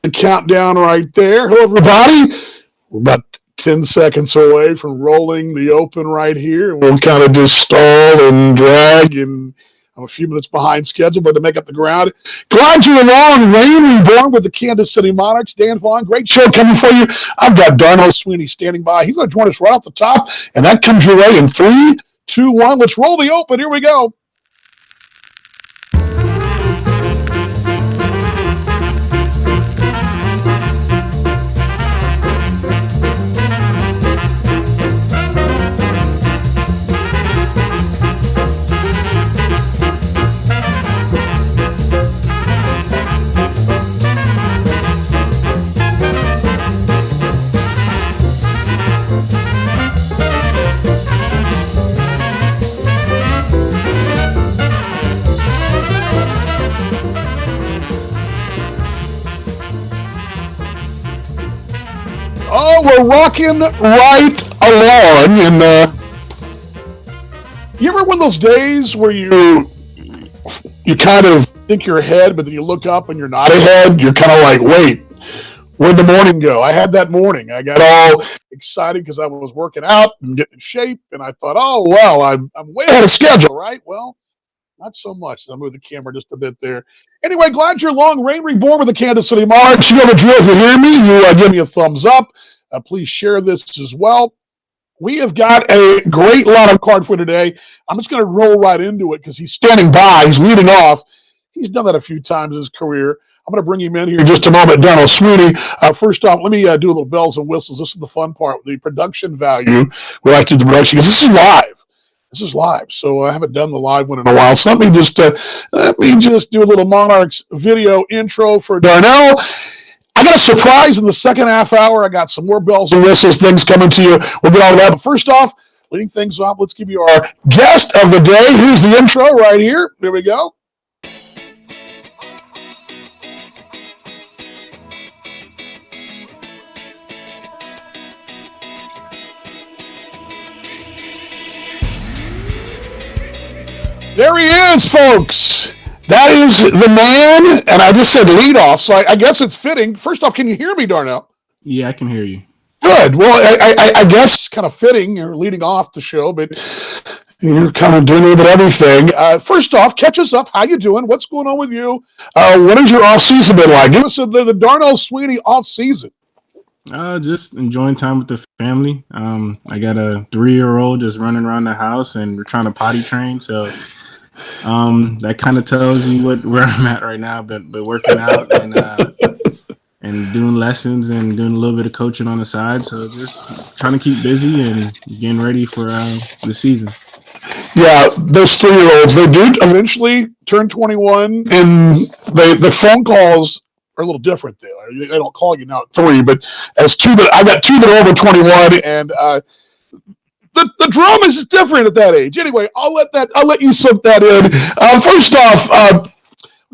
The countdown right there. Hello, everybody. We're about 10 seconds away from rolling the open right here. We'll kind of just stall and drag, and I'm a few minutes behind schedule, but to make up the ground. Glad you're along. Reborn with the Kansas City Monarchs. Dan Vaughan, great show coming for you. I've got Darnell Sweeney standing by. He's going to join us right off the top, and that comes your way in 3, 2, 1. Let's roll the open. Here we go. Oh, we're rocking right along. And you ever one of those days where you kind of think you're ahead, but then you look up and you're not ahead? You're kind of like, wait, where'd the morning go? I had that morning. I got all excited because I was working out and getting in shape, and I thought, oh, well, I'm way ahead of schedule, right? Well, not so much. I'll move the camera just a bit there. Anyway, glad you're along. Reborn with the Kansas City Monarchs. You know the drill. If you hear me, you give me a thumbs up. Please share this as well. We have got a great lineup card for today. I'm just going to roll right into it because he's standing by. He's leading off. He's done that a few times in his career. I'm going to bring him in here in just a moment. Darnell Sweeney. First off, let me do a little bells and whistles. This is the fun part, the production value. We like to do the production because this is live. This is live, so I haven't done the live one in a while. So let me just do a little Monarchs video intro for Darnell. I got a surprise in the second half hour. I got some more bells and whistles, things coming to you. We'll get all of that. But first off, leading things off, let's give you our guest of the day. Here's the intro right here. Here we go. There he is, folks. That is the man, and I just said lead off, so I guess it's fitting. First off, can you hear me, Darnell? Yeah, I can hear you. Good. Well, I guess kind of fitting. You're leading off the show, but you're kind of doing a little bit of everything. First off, catch us up. How you doing? What's going on with you? What has your off-season been like? Give us the Darnell Sweeney off-season. Just enjoying time with the family. I got a 3-year-old just running around the house, and we're trying to potty train, so that kind of tells you where I'm at right now, but working out and doing lessons and doing a little bit of coaching on the side. So just trying to keep busy and getting ready for the season. Yeah, those 3-year-olds, they do eventually turn 21, and the phone calls are a little different there. They don't call you now at 3, but as I got 2 that are over 21, and the drum is just different at that age. Anyway, I'll let you soak that in. First off,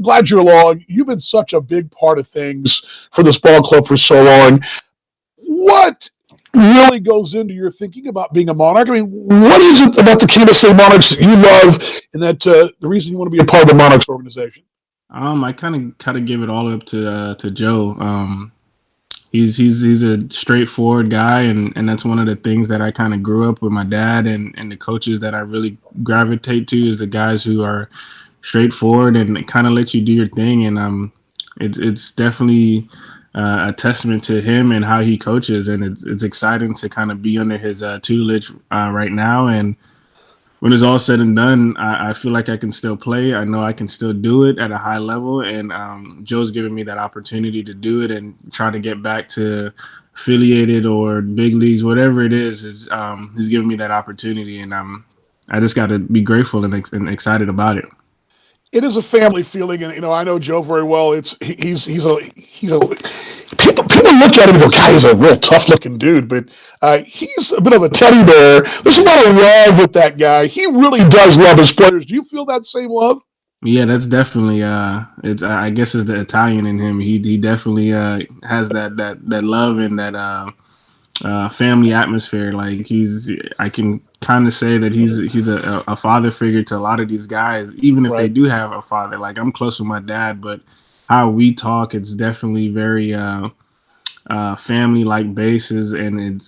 glad you're along. You've been such a big part of things for this ball club for so long. What really goes into your thinking about being a Monarch? I mean, what is it about the Kansas City Monarchs that you love, and that the reason you want to be a part of the Monarchs organization? I kind of give it all up to Joe. He's a straightforward guy, and that's one of the things that I kind of grew up with my dad and the coaches that I really gravitate to is the guys who are straightforward and kind of let you do your thing. And it's definitely a testament to him and how he coaches, and it's exciting to kind of be under his tutelage right now. And when it's all said and done, I feel like I can still play. I know I can still do it at a high level, and Joe's giving me that opportunity to do it and try to get back to affiliated or big leagues, whatever it is he's giving me that opportunity, and I just got to be grateful and excited about it. It is a family feeling, and I know Joe very well. He's a people look at him and go, God, he's a real tough looking dude, but he's a bit of a teddy bear. There's a lot of love with that guy. He really does love his players. Do you feel that same love? Yeah, that's definitely I guess it's the Italian in him. He definitely has that love and that family atmosphere. Like I can kind of say that he's a father figure to a lot of these guys, even if they do have a father. Like I'm close with my dad, but how we talk, it's definitely very family like bases, and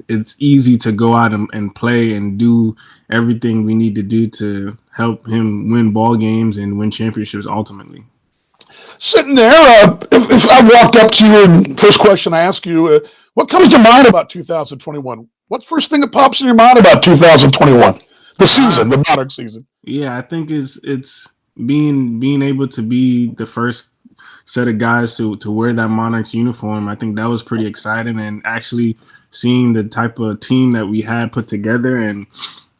it's easy to go out and play and do everything we need to do to help him win ball games and win championships ultimately. Sitting there, if I walked up to you and first question I ask you, what comes to mind about 2021? What's the first thing that pops in your mind about 2021? The season, the Monarch season. Yeah, I think it's being able to be the first set of guys to wear that Monarchs uniform. I think that was pretty exciting, and actually seeing the type of team that we had put together, and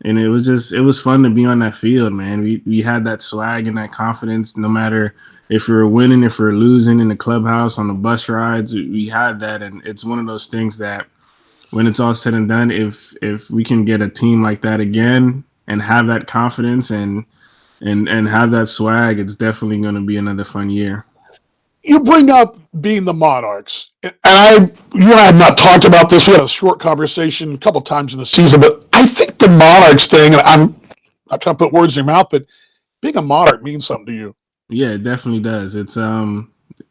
it was fun to be on that field, man. We had that swag and that confidence, no matter if we were winning, if we were losing in the clubhouse, on the bus rides, we had that. And it's one of those things that when it's all said and done, if we can get a team like that again and have that confidence and have that swag, it's definitely going to be another fun year. You bring up being the Monarchs, and you and I have not talked about this. We had a short conversation a couple times in the season, but I think the Monarchs thing, and I'm not trying to put words in your mouth, but being a Monarch means something to you. Yeah, it definitely does. It's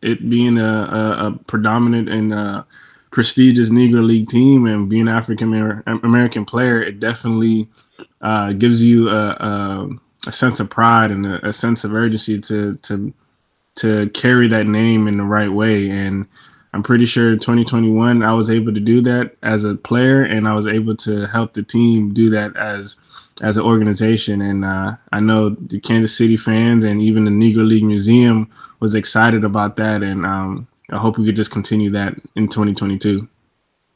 it being a predominant and prestigious Negro League team and being an African American player, it definitely gives you a sense of pride and a sense of urgency to carry that name in the right way. And I'm pretty sure in 2021 I was able to do that as a player, and I was able to help the team do that as an organization. And I know the Kansas City fans and even the Negro League Museum was excited about that. And I hope we could just continue that in 2022.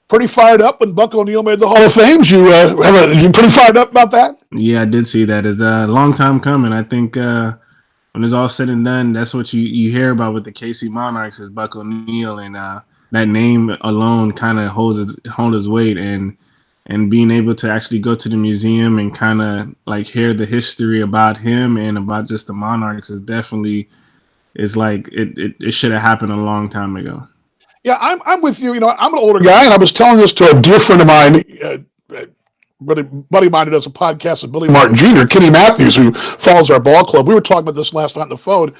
Pretty fired up when Buck O'Neil made the Hall of Fame. You pretty fired up about that? Yeah, I did see that. It's a long time coming. I think when it's all said and done, that's what you hear about with the KC Monarchs is Buck O'Neil, and that name alone kind of holds its weight. And being able to actually go to the museum and kind of like hear the history about him and about just the Monarchs is definitely, it's like it should have happened a long time ago. Yeah, I'm with you. You know, I'm an older guy, and I was telling this to a dear friend of mine, buddy of mine who does a podcast with Billy Martin Jr., Kenny Matthews, who follows our ball club. We were talking about this last night on the phone.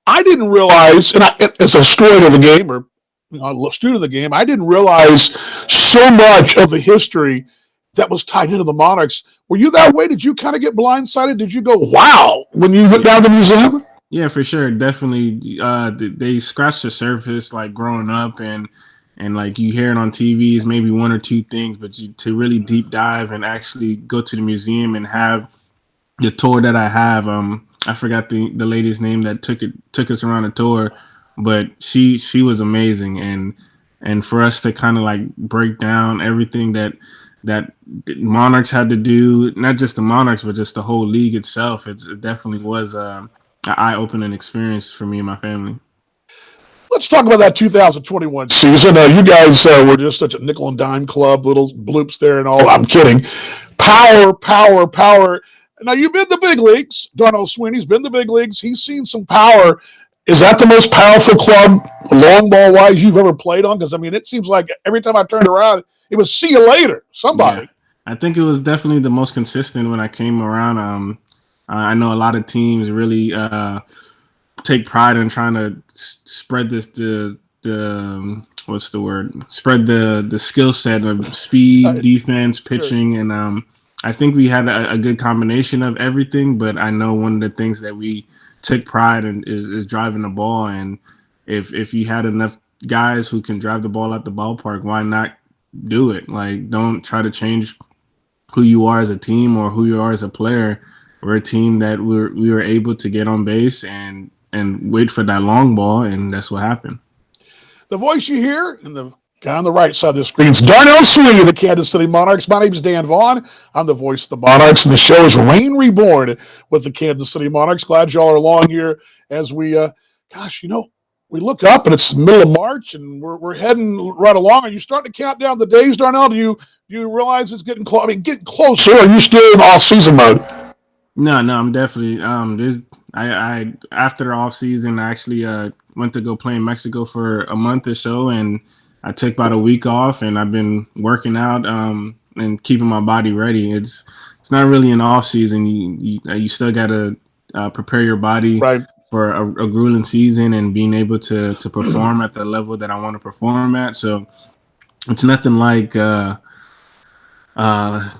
I didn't realize, and as a student of the game, or a student of the game, I didn't realize so much of the history that was tied into the Monarchs. Were you that way? Did you kind of get blindsided? Did you go, wow, when you went down to the museum? Yeah, for sure, definitely. They scratched the surface like growing up, and like you hear it on TVs, maybe one or two things, but to really deep dive and actually go to the museum and have the tour that I have. I forgot the lady's name that took us around the tour, but she was amazing. And for us to kind of like break down everything that the Monarchs had to do, not just the Monarchs, but just the whole league itself. It definitely was an eye-opening experience for me and my family. Let's talk about that 2021 season. You guys were just such a nickel and dime club, little bloops there and all. I'm kidding. Power, power, power. Now, you've been the big leagues. Darnell Sweeney's been the big leagues. He's seen some power. Is that the most powerful club, long ball-wise, you've ever played on? Because, I mean, it seems like every time I turned around, it was see you later, somebody. Yeah, I think it was definitely the most consistent when I came around. I know a lot of teams really take pride in trying to spread the what's the word? Spread the skill set of speed, defense, pitching, and I think we had a good combination of everything. But I know one of the things that we took pride in is driving the ball, and if you had enough guys who can drive the ball out the ballpark, why not do it? Like, don't try to change who you are as a team or who you are as a player. We're a team that we were able to get on base and wait for that long ball, and that's what happened. The voice you hear and the guy on the right side of the screen is Darnell Sweeney of the Kansas City Monarchs. My name is Dan Vaughan. I'm the voice of the Monarchs, and the show is Reborn with the Kansas City Monarchs. Glad y'all are along here as we, we look up and it's the middle of March and we're heading right along. Are you starting to count down the days, Darnell? Do you realize it's getting close? I mean, getting closer. Or are you still in off-season mode? No, I'm definitely I after the off season I actually went to go play in Mexico for a month or so, and I took about a week off, and I've been working out and keeping my body ready. It's not really an off season. You still gotta prepare your body right for a grueling season and being able to perform at the level that I want to perform at. So it's nothing like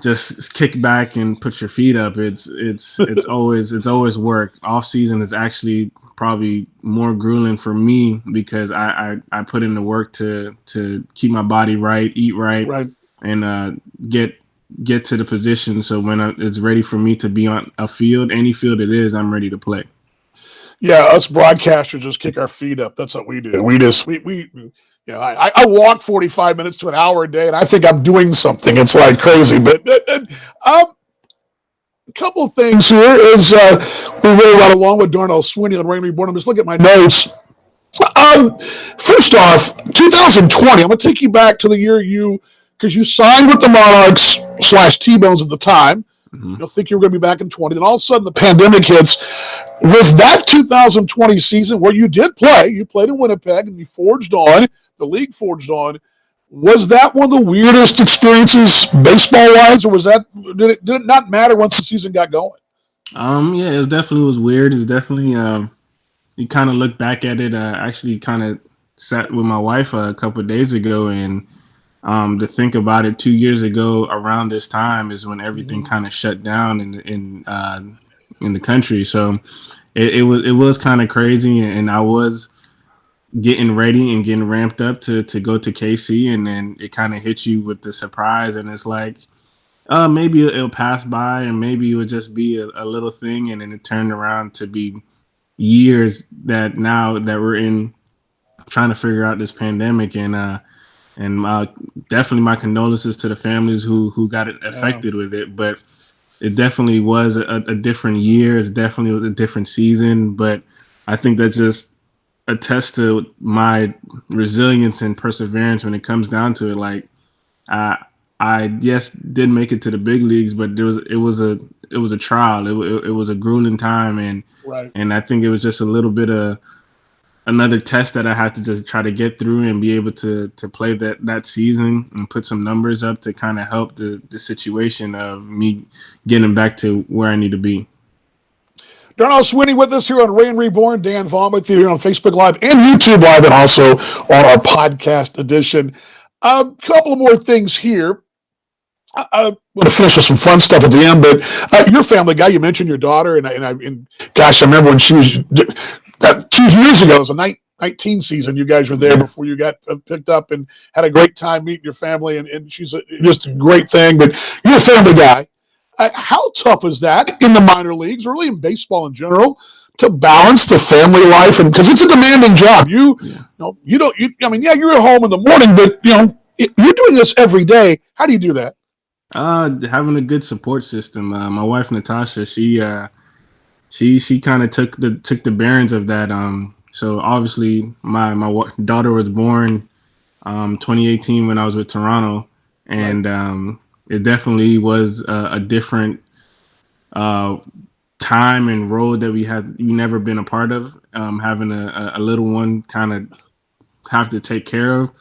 just kick back and put your feet up. It's always work. Off season is actually probably more grueling for me because I put in the work to keep my body right, eat right. And get to the position so when it's ready for me to be on a field, any field it is, I'm ready to play. Yeah, us broadcasters just kick our feet up. That's what we do. I walk 45 minutes to an hour a day, and I think I'm doing something. It's like crazy. But a couple of things here is we really got along with Darnell Sweeney on Reborn. I'm just looking at my notes. First off, 2020. I'm going to take you back to the year because you signed with the Monarchs / T-Bones at the time. Mm-hmm. You'll think you were going to be back in 20. Then all of a sudden the pandemic hits. Was that 2020 season where you did play? You played in Winnipeg and you forged on. The league forged on. Was that one of the weirdest experiences baseball-wise, or did it not matter once the season got going? Yeah, it definitely was weird. It's definitely you kind of look back at it. Actually, kind of sat with my wife a couple of days ago, and to think about it, 2 years ago around this time is when everything kind of shut down in the country. So it was kind of crazy, and I was getting ready and getting ramped up to go to KC, and then it kind of hits you with the surprise, and it's like maybe it'll pass by, and maybe it would just be a little thing, and then it turned around to be years that now that we're in trying to figure out this pandemic, and definitely my condolences to the families who got affected with it. But it definitely was a different year. It definitely was a different season. But I think that just attests to my resilience and perseverance when it comes down to it. Like I did make it to the big leagues, but it was a trial. It was a grueling time, and I think it was just a little bit of another test that I had to just try to get through and be able to play that season and put some numbers up to kind of help the situation of me getting back to where I need to be. Darnell Sweeney with us here on Reborn. Dan Vaughan with you here on Facebook Live and YouTube Live, and also on our podcast edition. A couple of more things here. I want to finish with some fun stuff at the end, but your family guy, you mentioned your daughter, and gosh, I remember when she was 2 years ago. It was a 19 season. You guys were there before you got picked up, and had a great time meeting your family, and she's just a great thing. But you're a family guy. How tough is that in the minor leagues, or really in baseball in general, to balance the family life? And because it's a demanding job, you're at home in the morning, but you're doing this every day. How do you do that? Having a good support system. My wife Natasha, she kind of took the bearings of that. So obviously my daughter was born 2018 when I was with Toronto, and it definitely was a different time and road that we never been a part of. Having a little one kind of have to take care of,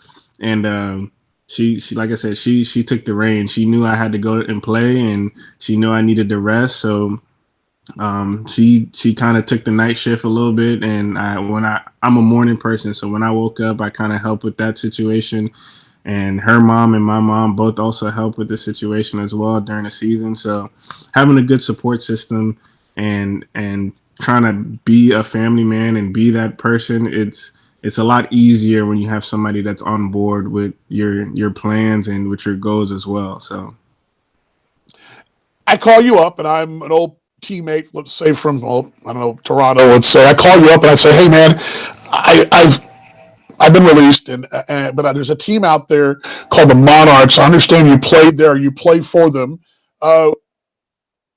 and she like I said, she took the reins. She knew I had to go and play, and she knew I needed to rest. So she kind of took the night shift a little bit, and I'm a morning person, so when I woke up, I kind of helped with that situation. And her mom and my mom both also helped with the situation as well during the season. So having a good support system and trying to be a family man and be that person, it's a lot easier when you have somebody that's on board with your plans and with your goals as well. So I call you up, and I'm an old teammate, let's say from Toronto. Let's say I call you up and I say, hey man, I've been released, but there's a team out there called the Monarchs. I understand you played there. You play for them.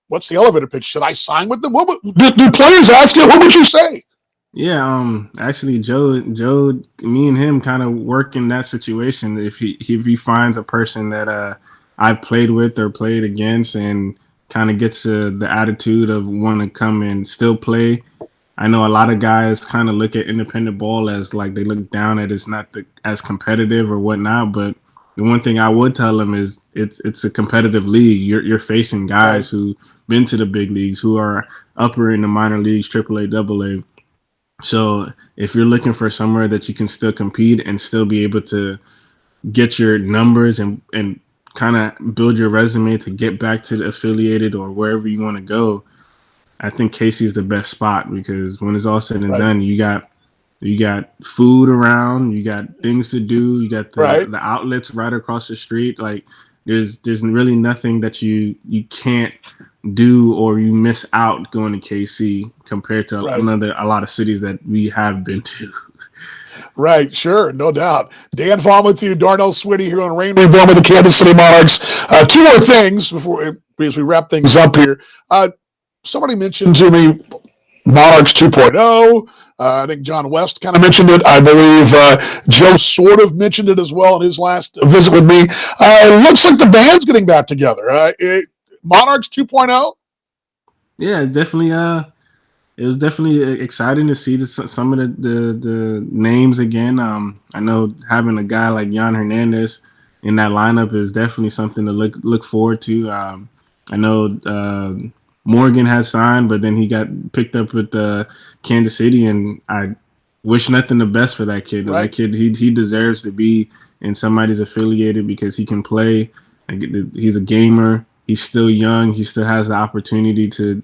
What's the elevator pitch? Should I sign with them? Do players ask you? What would you say? Yeah, actually, Joe, me and him kind of work in that situation. If he finds a person that I've played with or played against, and kind of gets the attitude of want to come and still play. I know a lot of guys kind of look at independent ball as like they look down at it's not as competitive or whatnot. But the one thing I would tell them is it's a competitive league. You're facing guys who've been to the big leagues, who are upper in the minor leagues, AAA, AA. So if you're looking for somewhere that you can still compete and still be able to get your numbers and kind of build your resume to get back to the affiliated or wherever you want to go, I think Casey is the best spot because when it's all said and Right. done, you got food around, you got things to do, you got Right. the outlets right across the street. Like there's really nothing that you can't do or you miss out going to KC compared to Right. a lot of cities that we have been to. Right, sure, no doubt. Dan Vaughan with you, Darnell Sweeney here on Reborn with the Kansas City Monarchs. Two more things as we wrap things up here. Somebody mentioned to me Monarchs 2.0. I think John West kind of mentioned it. I believe Joe sort of mentioned it as well in his last visit with me. Looks like the band's getting back together. Monarchs 2.0? Yeah, definitely. It was definitely exciting to see some of the names again. I know having a guy like Jan Hernandez in that lineup is definitely something to look forward to. I know Morgan has signed, but then he got picked up with Kansas City, and I wish nothing the best for that kid. Right. That kid, he deserves to be in somebody's affiliated because he can play. He's a gamer. He's still young. He still has the opportunity to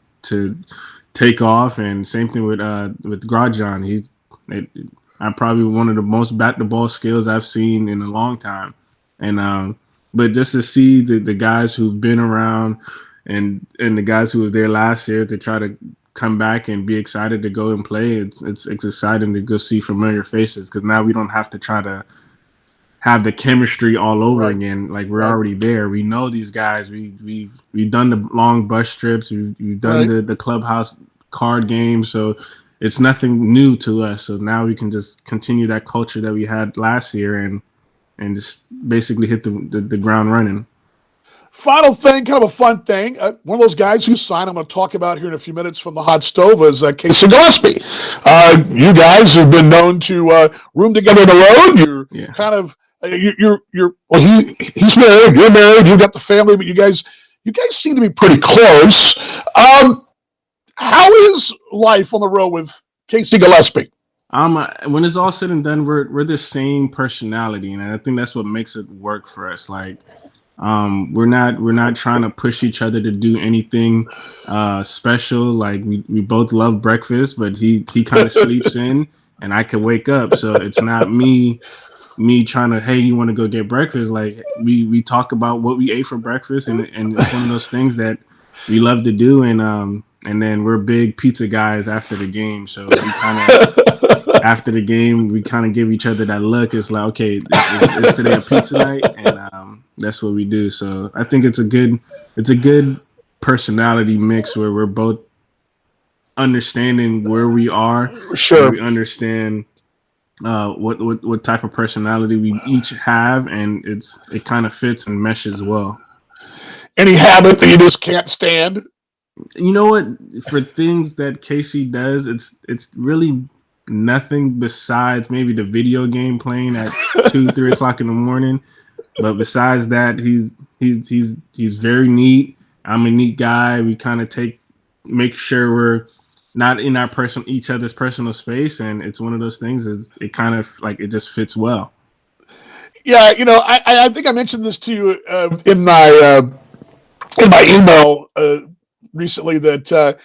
take off. And same thing with Grajan. I'm probably one of the most bat the ball skills I've seen in a long time. And but just to see the guys who've been around and the guys who was there last year to try to come back and be excited to go and play, it's exciting to go see familiar faces because now we don't have to try to have the chemistry all over Right. again. Like we're Right. already there. We know these guys. We've done the long bus trips. We've done Right. the clubhouse card games. So it's nothing new to us. So now we can just continue that culture that we had last year and just basically hit the ground running. Final thing, kind of a fun thing. One of those guys who signed, I'm going to talk about here in a few minutes from the hot stove, is Casey Gillespie. You guys have been known to room together on the road. You're kind of you're well. He's married. You're married. You've got the family, but you guys seem to be pretty close. How is life on the road with Casey Gillespie? When it's all said and done, we're the same personality, and I think that's what makes it work for us. Like we're not trying to push each other to do anything special. Like we both love breakfast, but he kind of sleeps in and I can wake up. So it's not me trying to, hey, you want to go get breakfast? Like we talk about what we ate for breakfast and it's one of those things that we love to do and then we're big pizza guys after the game. So we kind of after the game, we kind of give each other that look. It's like, okay, it's today a pizza night, and that's what we do. So I think it's a good personality mix where we're both understanding where we are. Sure. We understand what type of personality we each have, and it kind of fits and meshes well. Any habit that you just can't stand? You know what? For things that Casey does, it's really nothing besides maybe the video game playing at 2-3 o'clock in the morning. But besides that, he's very neat. I'm a neat guy. We kind of make sure we're not in each other's personal space, and it's one of those things. It kind of like it just fits well. Yeah, I think I mentioned this to you in my email recently that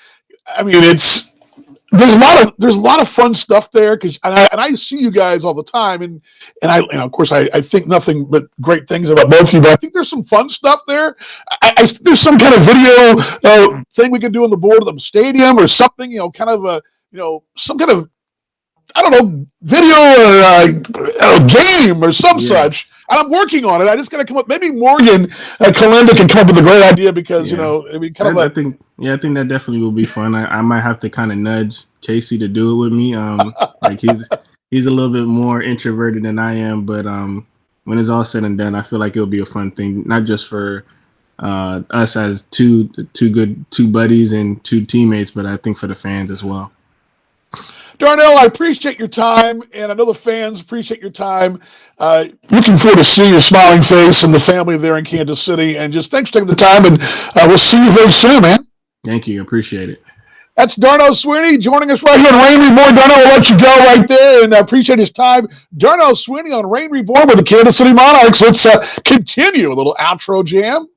I mean there's a lot of fun stuff there because I see you guys all the time and of course I think nothing but great things about both of you, but I think there's some fun stuff there. There's some kind of video thing we can do on the board of the stadium or something, kind of a some kind of, I don't know, video or game or some such. And I'm working on it. I just got to come up. Maybe Morgan Kalinda can come up with a great idea because I mean, I think that definitely will be fun. I might have to kind of nudge Casey to do it with me. Like he's a little bit more introverted than I am, but when it's all said and done, I feel like it'll be a fun thing, not just for us as two buddies and two teammates, but I think for the fans as well. Darnell, I appreciate your time, and I know the fans appreciate your time. Looking forward to seeing your smiling face and the family there in Kansas City. And just thanks for taking the time, and we'll see you very soon, man. Thank you. Appreciate it. That's Darnell Sweeney joining us right here on Rain Reborn. Darnell will let you go right there, and I appreciate his time. Darnell Sweeney on Rain Reborn with the Kansas City Monarchs. Let's continue a little outro jam.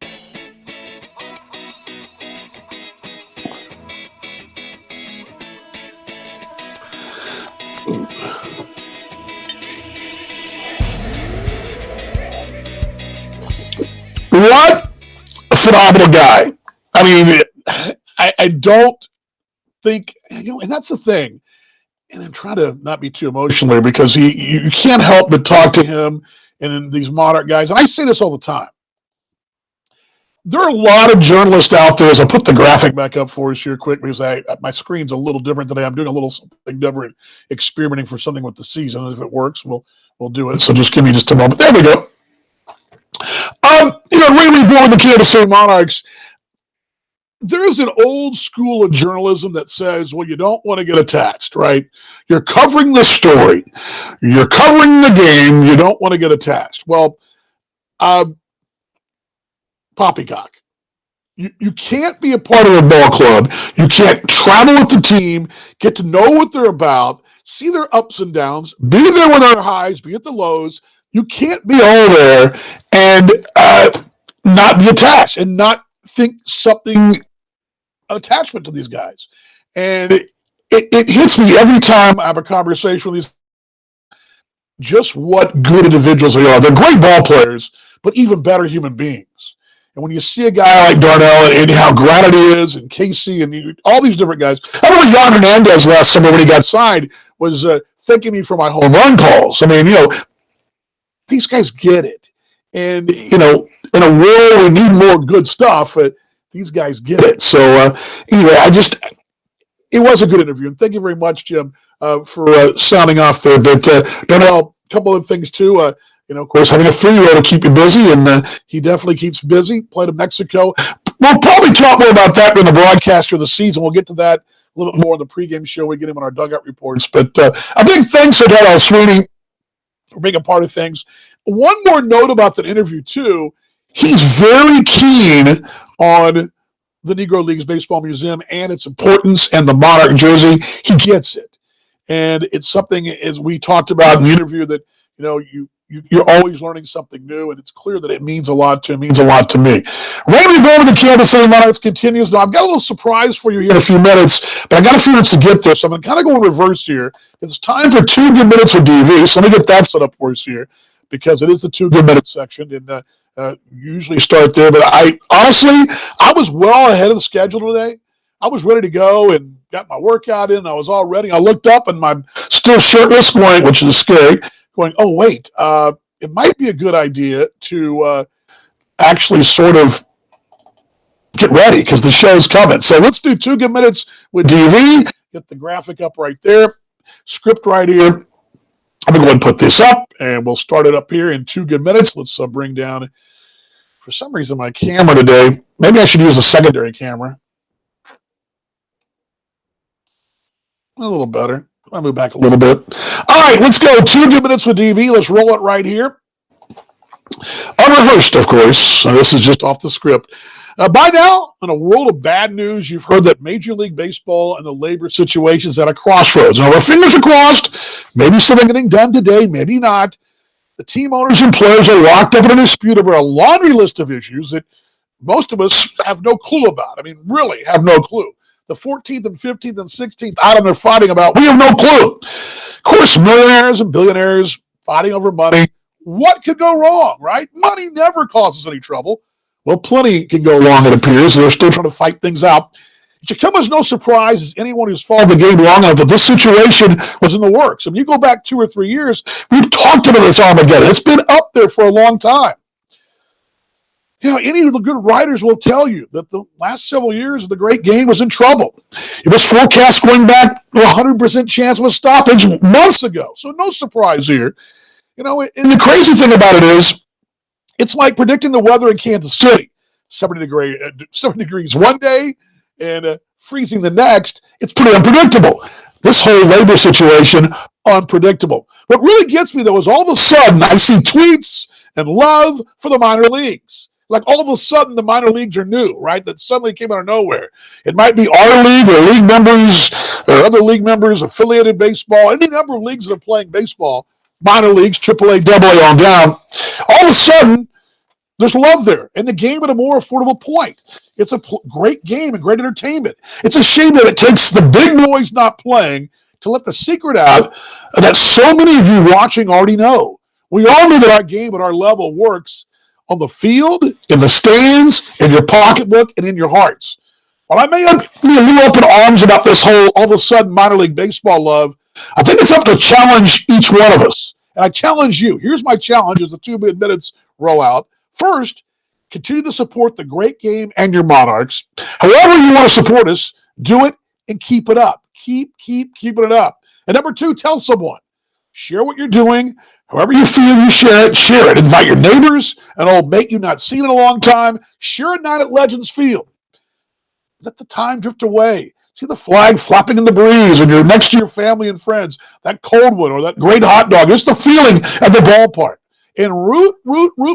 What a phenomenal guy. I mean, I don't think, and that's the thing. And I'm trying to not be too emotional here because you can't help but talk to him and these Monarch guys. And I say this all the time. There are a lot of journalists out there. As I'll put the graphic back up for us here quick because my screen's a little different today. I'm doing a little something different, experimenting for something with the season. And if it works, we'll do it. So just give me just a moment. There we go. Really born with the Kansas City Monarchs. There's an old school of journalism that says, well, you don't want to get attached, right? You're covering the story. You're covering the game. You don't want to get attached. Well, poppycock. You can't be a part of a ball club. You can't travel with the team, get to know what they're about, see their ups and downs, be there with their highs, be at the lows. You can't be all there and not be attached and not think something attachment to these guys. And it hits me every time I have a conversation with these, just what good individuals they are. They're great ball players, but even better human beings. And when you see a guy like Darnell and how grounded he is, and Casey and all these different guys, I remember Vaughan Hernandez last summer when he got signed was thanking me for my home run calls. I mean, these guys get it. And, in a world we need more good stuff, these guys get it. So, anyway, it was a good interview. And thank you very much, Jim, for sounding off there. But, Darnell, a couple of things, too. Of course, having a 3-year-old will keep you busy, and he definitely keeps busy. Played in Mexico. We'll probably talk more about that in the broadcast of the season. We'll get to that a little bit more in the pregame show. We get him on our dugout reports. But a big thanks to Darnell Sweeney for being a part of things. One more note about that interview, too. He's very keen on the Negro Leagues Baseball Museum and its importance and the Monarch jersey. He gets it. And it's something, as we talked about in the interview, that, you're always learning something new, and it's clear that it means a lot to him, means a lot to me. Ready to go with the Kansas City Monarchs continues. Now, I've got a little surprise for you here in a few minutes, but I got a few minutes to get there, so I'm going to kind of go in reverse here. It's time for 2 good minutes with DV, so let me get that set up for us here, because it is the 2 good minutes section, and usually start there. But I was well ahead of the schedule today. I was ready to go and got my workout in. I was all ready. I looked up, and I'm still shirtless, which is scary. Going, oh, wait, it might be a good idea to actually sort of get ready because the show's coming. So let's do 2 good minutes with DV. Get the graphic up right there. Script right here. I'm going to go ahead and put this up, and we'll start it up here in 2 good minutes. Let's bring down, for some reason, my camera today. Maybe I should use a secondary camera. A little better. I'll move back a little bit. All right, let's go. 2 good minutes with DV. Let's roll it right here. Unrehearsed, of course. This is just off the script. By now, in a world of bad news, you've heard that Major League Baseball and the labor situation is at a crossroads. Now, our fingers are crossed. Maybe something getting done today, maybe not. The team owners and players are locked up in a dispute over a laundry list of issues that most of us have no clue about. I mean, really have no clue. The 14th and 15th and 16th item they're fighting about, we have no clue. Of course, millionaires and billionaires fighting over money. What could go wrong, right? Money never causes any trouble. Well, plenty can go wrong, it appears. They're still trying to fight things out. It should come as no surprise as anyone who's followed the game long enough that this situation was in the works. I mean, you go back 2 or 3 years, we've talked about this Armageddon. It's been up there for a long time. Any of the good writers will tell you that the last several years of the great game was in trouble. It was forecast going back to 100% chance of a stoppage months ago. So no surprise here. And the crazy thing about it is, it's like predicting the weather in Kansas City. 70 degrees one day and freezing the next. It's pretty unpredictable. This whole labor situation, unpredictable. What really gets me, though, is all of a sudden I see tweets and love for the minor leagues. like all of a sudden the minor leagues are new, right? That suddenly came out of nowhere. It might be our league or league members or other league members, affiliated baseball, any number of leagues that are playing baseball, minor leagues, AAA, AA on down. All of a sudden, there's love there, and the game at a more affordable point. It's a great game and great entertainment. It's a shame that it takes the big boys not playing to let the secret out that so many of you watching already know. We all know that our game at our level works on the field, in the stands, in your pocketbook, and in your hearts. While I may be a little open arms about this whole all of a sudden minor league baseball love, I think it's up to challenge each one of us. And I challenge you. Here's my challenge as the 2 minutes roll out. First, continue to support the great game and your Monarchs. However you want to support us, do it and keep it up. Keep keeping it up. And number 2, tell someone. Share what you're doing. However you feel, you share it. Share it. Invite your neighbors, an old mate you've not seen in a long time. Share a night at Legends Field. Let the time drift away. See the flag flapping in the breeze and you're next to your family and friends, that cold one or that great hot dog. Just the feeling at the ballpark. And root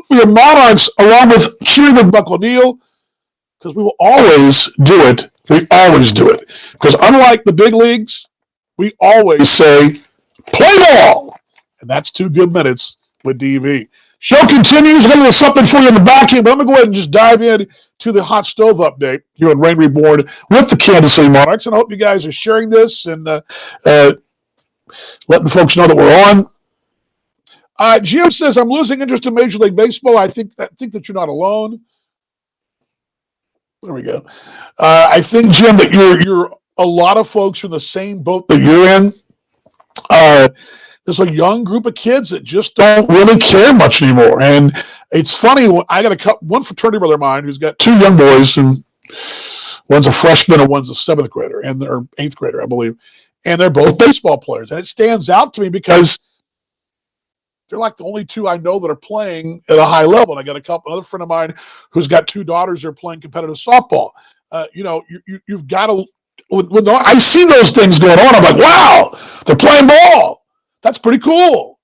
for your Monarchs along with cheering with Buck O'Neill, because we will always do it. We always do it. Because unlike the big leagues, we always say, play ball. And that's 2 good minutes with DV. Show continues. A little something for you in the back end, but I'm going to go ahead and just dive in to the hot stove update here on Rain Reborn with the Kansas City Monarchs. And I hope you guys are sharing this and letting folks know that we're on. Jim says, I'm losing interest in Major League Baseball. I think that you're not alone. There we go. I think, Jim, that you're a lot of folks from the same boat that you're in. There's a young group of kids that just don't really care much anymore. And it's funny, I got one fraternity brother of mine who's got 2 young boys, and one's a freshman and one's a 7th grader, or 8th grader, I believe. And they're both baseball players. And it stands out to me because they're like the only 2 I know that are playing at a high level. And I got another friend of mine who's got 2 daughters who are playing competitive softball. You've got to, when I see those things going on, I'm like, wow, they're playing ball. That's pretty cool.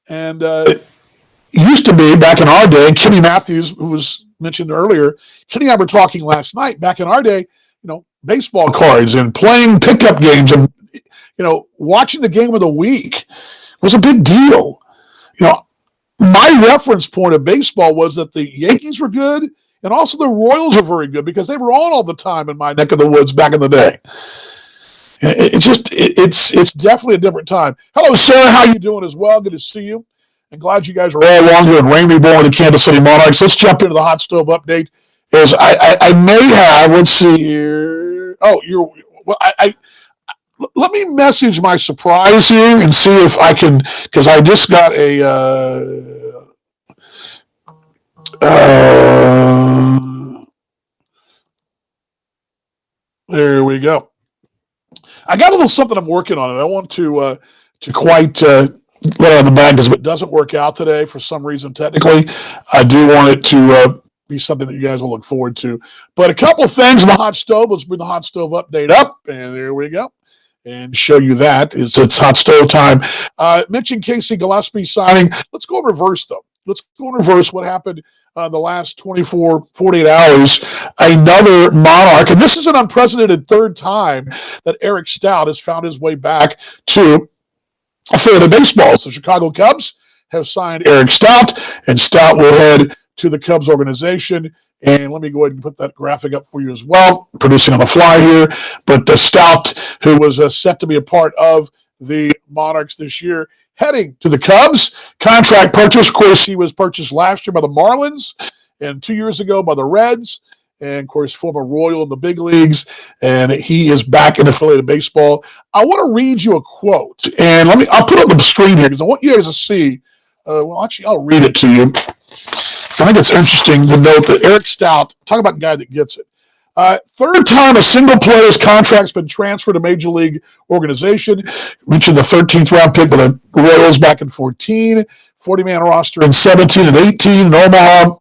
And it used to be back in our day, Kenny Matthews, who was mentioned earlier, Kenny and I were talking last night, back in our day, baseball cards and playing pickup games and, watching the game of the week was a big deal. My reference point of baseball was that the Yankees were good and also the Royals were very good because they were on all the time in my neck of the woods back in the day. It's definitely a different time. Hello, Sarah. How you doing as well? Good to see you. And glad you guys are all along here in Rain Reborn with the Kansas City Monarchs. Let's jump into the hot stove update. As I may have, let's see here. Oh, let me message my surprise here and see if I can, because I just got there we go. I got a little something I'm working on, and I want to quite let out of the bag because if it doesn't work out today for some reason technically, I do want it to be something that you guys will look forward to. But a couple of things in the hot stove. Let's bring the hot stove update up, and there we go, and show you that. It's hot stove time. Mentioned Casey Gillespie signing. Let's go in reverse, though. Let's go in reverse what happened the last 48 hours. Another Monarch, and this is an unprecedented 3rd time that Eric Stout has found his way back to affiliated baseball. So Chicago Cubs have signed Eric Stout, and Stout will head to the Cubs organization. And let me go ahead and put that graphic up for you as well, producing on the fly here. But Stout, who was set to be a part of the Monarchs this year, heading to the Cubs. Contract purchase. Of course, he was purchased last year by the Marlins and 2 years ago by the Reds. And, of course, former Royal in the big leagues. And he is back in affiliated baseball. I want to read you a quote. And I'll put it on the screen here because I want you guys to see. I'll read it to you. I think it's interesting to note that Eric Stout, talk about a guy that gets it. 3rd time a single player's contract's been transferred to Major League organization. Mentioned the 13th round pick by the Royals back in 14, 40-man roster in 17 and 18. In Omaha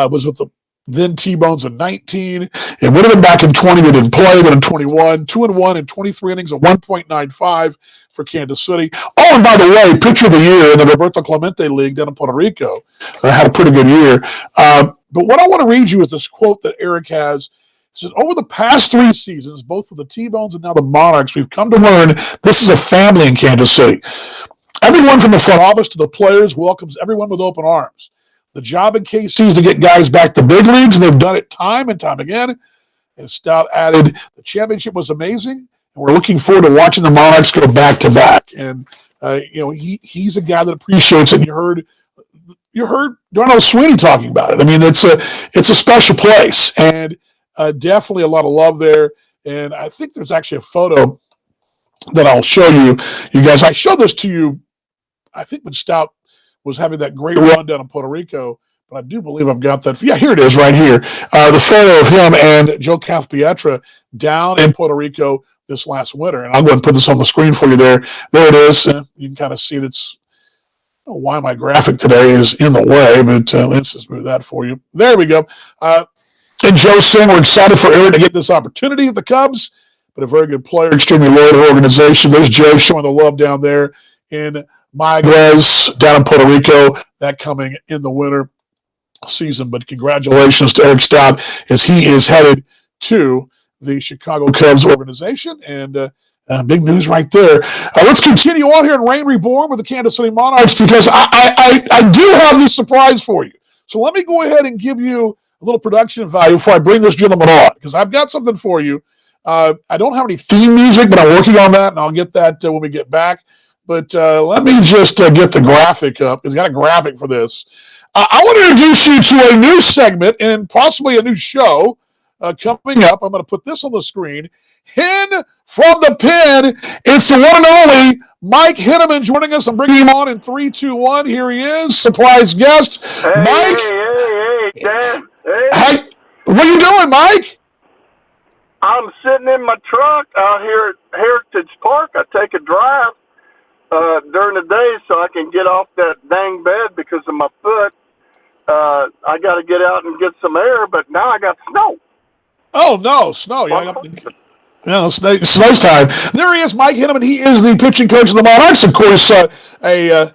was with the then T-Bones in 19. It would have been back in 20, but didn't play. Then in 21, 2-1 in 23 innings, a 1.95 for Kansas City. Oh, and by the way, pitcher of the year in the Roberto Clemente League down in Puerto Rico had a pretty good year. But what I want to read you is this quote that Eric has. It says, over the past 3 seasons, both with the T-Bones and now the Monarchs, we've come to learn this is a family in Kansas City. Everyone from the front office to the players welcomes everyone with open arms. The job in KC is to get guys back to big leagues, and they've done it time and time again. And Stout added, the championship was amazing, and we're looking forward to watching the Monarchs go back-to-back. And, he's a guy that appreciates it. And you heard Darnell Sweeney talking about it. I mean, it's a special place, and definitely a lot of love there. And I think there's actually a photo that I'll show you guys. I showed this to you, I think, when Stout was having that great run down in Puerto Rico, but I do believe I've got that. Yeah, here it is right here. The photo of him and Joe Cathpietra down in Puerto Rico this last winter. And I'll go ahead and put this on the screen for you there. There it is. You can kind of see it. It's, I don't know why my graphic today is in the way, but let's just move that for you. There we go. And Joe saying we're excited for Eric to get this opportunity at the Cubs, but a very good player, extremely loyal to the organization. There's Joe showing the love down there in Mayagüez down in Puerto Rico, that coming in the winter season. But congratulations to Eric Stout as he is headed to the Chicago Cubs organization. And big news right there. Let's continue on here in Reign Reborn with the Kansas City Monarchs, because I do have this surprise for you. So let me go ahead and give you a little production value before I bring this gentleman on, because I've got something for you. I don't have any theme music, but I'm working on that, and I'll get that when we get back. But let me just get the graphic up, because I got a graphic for this. I want to introduce you to a new segment and possibly a new show coming up. I'm going to put this on the screen. Hen from the pen. It's the one and only Mike Henneman joining us. I'm bringing him on in 3, 2, 1. Here he is, surprise guest. Hey, Mike. Hey, Dan. Hey, what are you doing, Mike? I'm sitting in my truck out here at Heritage Park. I take a drive during the day so I can get off that dang bed because of my foot. I got to get out and get some air, but now I got snow. Oh, no, snow. Yeah, snow's time. There he is, Mike Henneman. He is the pitching coach of the Monarchs. Of course, a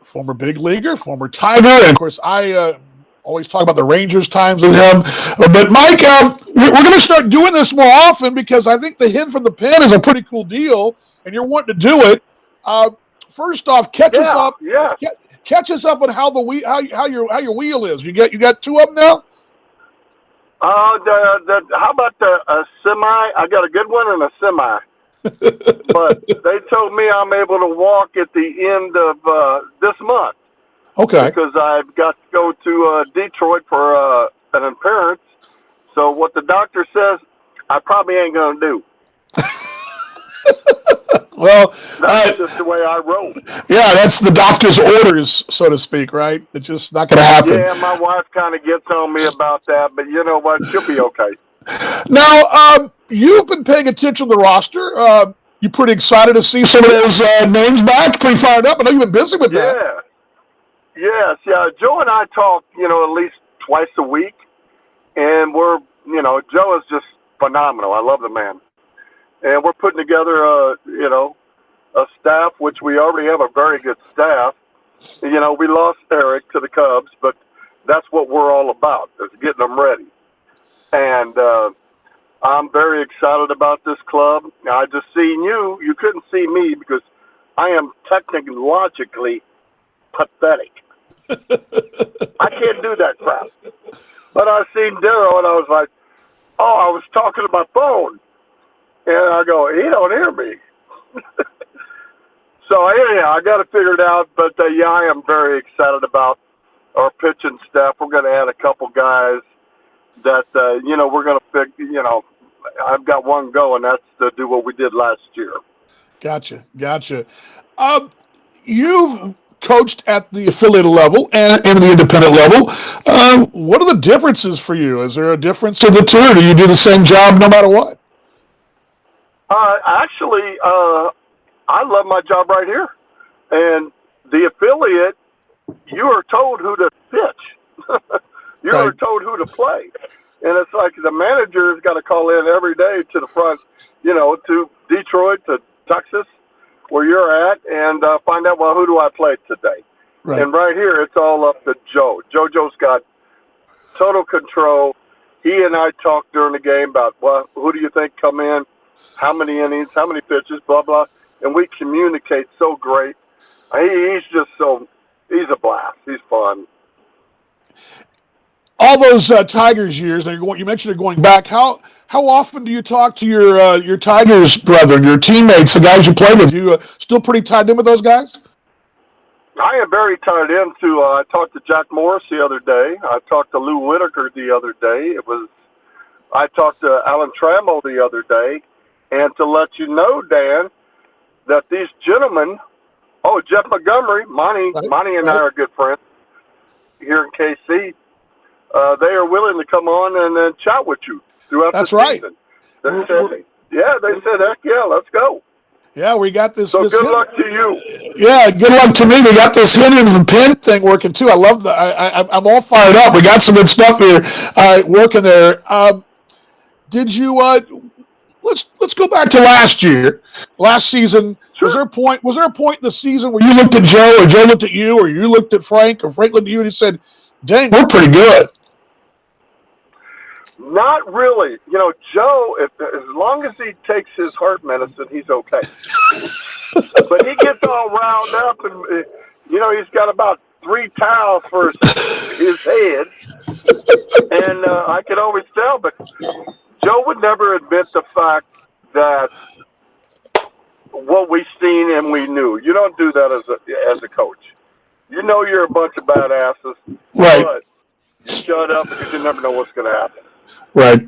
former big leaguer, former Tiger. And, of course, I always talk about the Rangers times with him. But, Mike, we're going to start doing this more often, because I think the hen from the pen is a pretty cool deal, and you're wanting to do it. First off, catch us up. Yeah. Catch us up on how your wheel is. You got 2 of them now? How about a semi? I got a good one and a semi. But they told me I'm able to walk at the end of this month. Okay. Because I've got to go to Detroit for an appearance. So what the doctor says, I probably ain't going to do. Well, that's just the way I roll. Yeah, that's the doctor's orders, so to speak, right? It's just not going to happen. Yeah, my wife kind of gets on me about that, but you know what? She'll be okay. Now, you've been paying attention to the roster. You pretty excited to see some of those names back? Pretty fired up. I know you've been busy with that. Yeah. Yes. Joe and I talk, at least twice a week, and Joe is just phenomenal. I love the man. And we're putting together a staff, which we already have a very good staff. We lost Eric to the Cubs, but that's what we're all about, is getting them ready. And I'm very excited about this club. I just seen you. You couldn't see me because I am technologically pathetic. I can't do that crap. But I seen Darryl, and I was like, I was talking to my phone. And I go, he don't hear me. So anyhow, I got to figure it out. But I am very excited about our pitching staff. We're going to add a couple guys that we're going to pick. I've got one going. That's to do what we did last year. Gotcha. You've coached at the affiliated level and the independent level. What are the differences for you? Is there a difference in the two, or do you do the same job no matter what? Actually, I love my job right here. And the affiliate, you are told who to pitch. You're told who to play. And it's like the manager's got to call in every day to the front, to Detroit, to Texas, where you're at, and find out, well, who do I play today? Right. And right here, it's all up to Joe. JoJo's got total control. He and I talked during the game about, well, who do you think come in, how many innings, how many pitches, blah, blah. And we communicate so great. He's a blast. He's fun. All those Tigers years, and you mentioned it going back. How often do you talk to your Tigers brethren, your teammates, the guys you play with? You still pretty tied in with those guys? I am very tied into. I talked to Jack Morris the other day. I talked to Lou Whitaker the other day. I talked to Alan Trammell the other day, and to let you know, Dan, that these gentlemen. Oh, Jeff Montgomery, Monty and I are good friends here in KC. They are willing to come on and then chat with you throughout the season. They said, heck yeah, let's go. Yeah, we got this. So good luck to you. Yeah, good luck to me. We got this hitting the pin thing working too. I love that. I'm all fired up. We got some good stuff here working there. Did you? Let's go back to last season. Sure. Was there a point in the season where you looked at Joe, or Joe looked at you, or you looked at Frank, or Frank looked at you, and he said, "Dang, we're pretty good"? Not really. Joe, as long as he takes his heart medicine, he's okay. But he gets all riled up, and he's got about 3 towels for his head, and I could always tell. But Joe would never admit the fact that what we seen and we knew. You don't do that as a coach. You're a bunch of badasses, right? But you shut up because you never know what's going to happen. Right.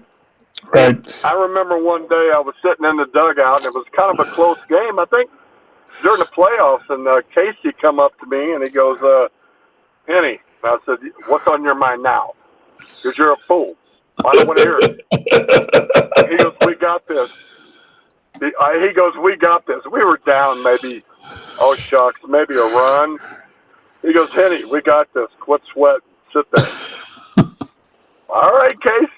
I remember one day I was sitting in the dugout, and it was kind of a close game. I think during the playoffs, and Casey come up to me, and he goes, Henny, I said, what's on your mind now? Because you're a fool. I don't want to hear it. He goes, we got this. He goes, we got this. We were down maybe, maybe a run. He goes, Henny, we got this. Quit sweating. Sit there. All right, Case.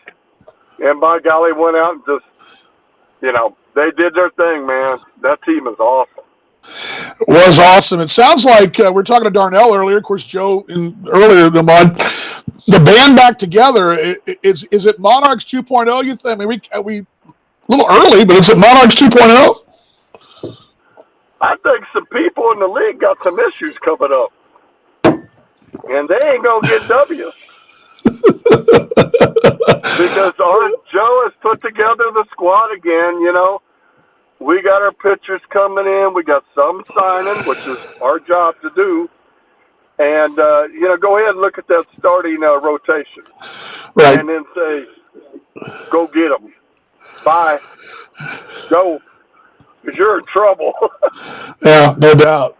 And by golly, went out and just, they did their thing, man. That team is awesome. It was awesome. It sounds like we were talking to Darnell earlier. Of course, Joe earlier than mine. The band back together, is it Monarchs 2.0, you think? I mean, we a little early, but is it Monarchs 2.0? I think some people in the league got some issues coming up. And they ain't going to get W's. Because our Joe has put together the squad again, We got our pitchers coming in. We got some signing, which is our job to do. And, go ahead and look at that starting rotation. Right. And then say, go get them. Bye. Go. Because you're in trouble. Yeah, no doubt.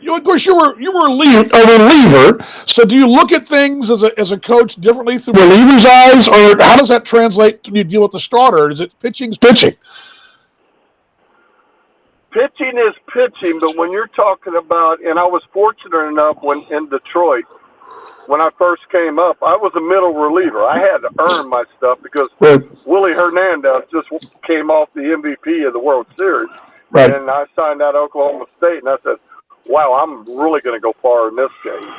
Of course, you were a reliever. So, do you look at things as a coach differently through reliever's eyes, or how does that translate when you deal with the starter? Is it pitching? Pitching is pitching, but when you're talking about, and I was fortunate enough when in Detroit, when I first came up, I was a middle reliever. I had to earn my stuff because Willie Hernandez just came off the MVP of the World Series. Right. And I signed out of Oklahoma State, and I said, wow, I'm really going to go far in this game.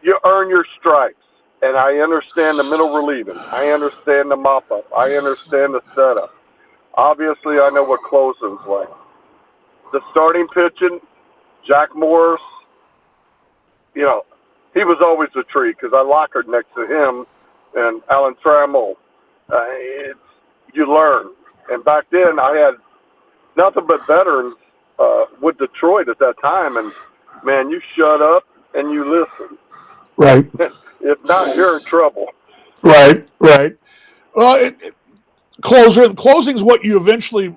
You earn your stripes, and I understand the middle relieving. I understand the mop-up. I understand the setup. Obviously, I know what closing's like. The starting pitching, Jack Morris, he was always a treat because I lockered next to him and Alan Trammell. You learn. And back then, I had nothing but veterans with Detroit at that time. And, man, you shut up and you listen. Right. If not, you're in trouble. Right. Well, closing is what you eventually,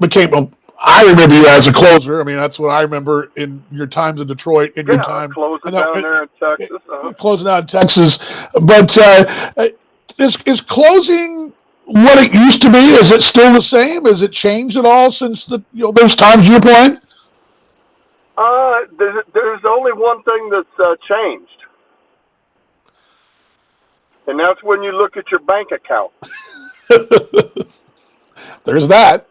became. I remember you as a closer. I mean, that's what I remember in your times in Detroit. Your time closing down there in Texas. Closing out in Texas. But is closing what it used to be? Is it still the same? Has it changed at all since those times you were playing? There's only one thing that's changed, and that's when you look at your bank account. There's that.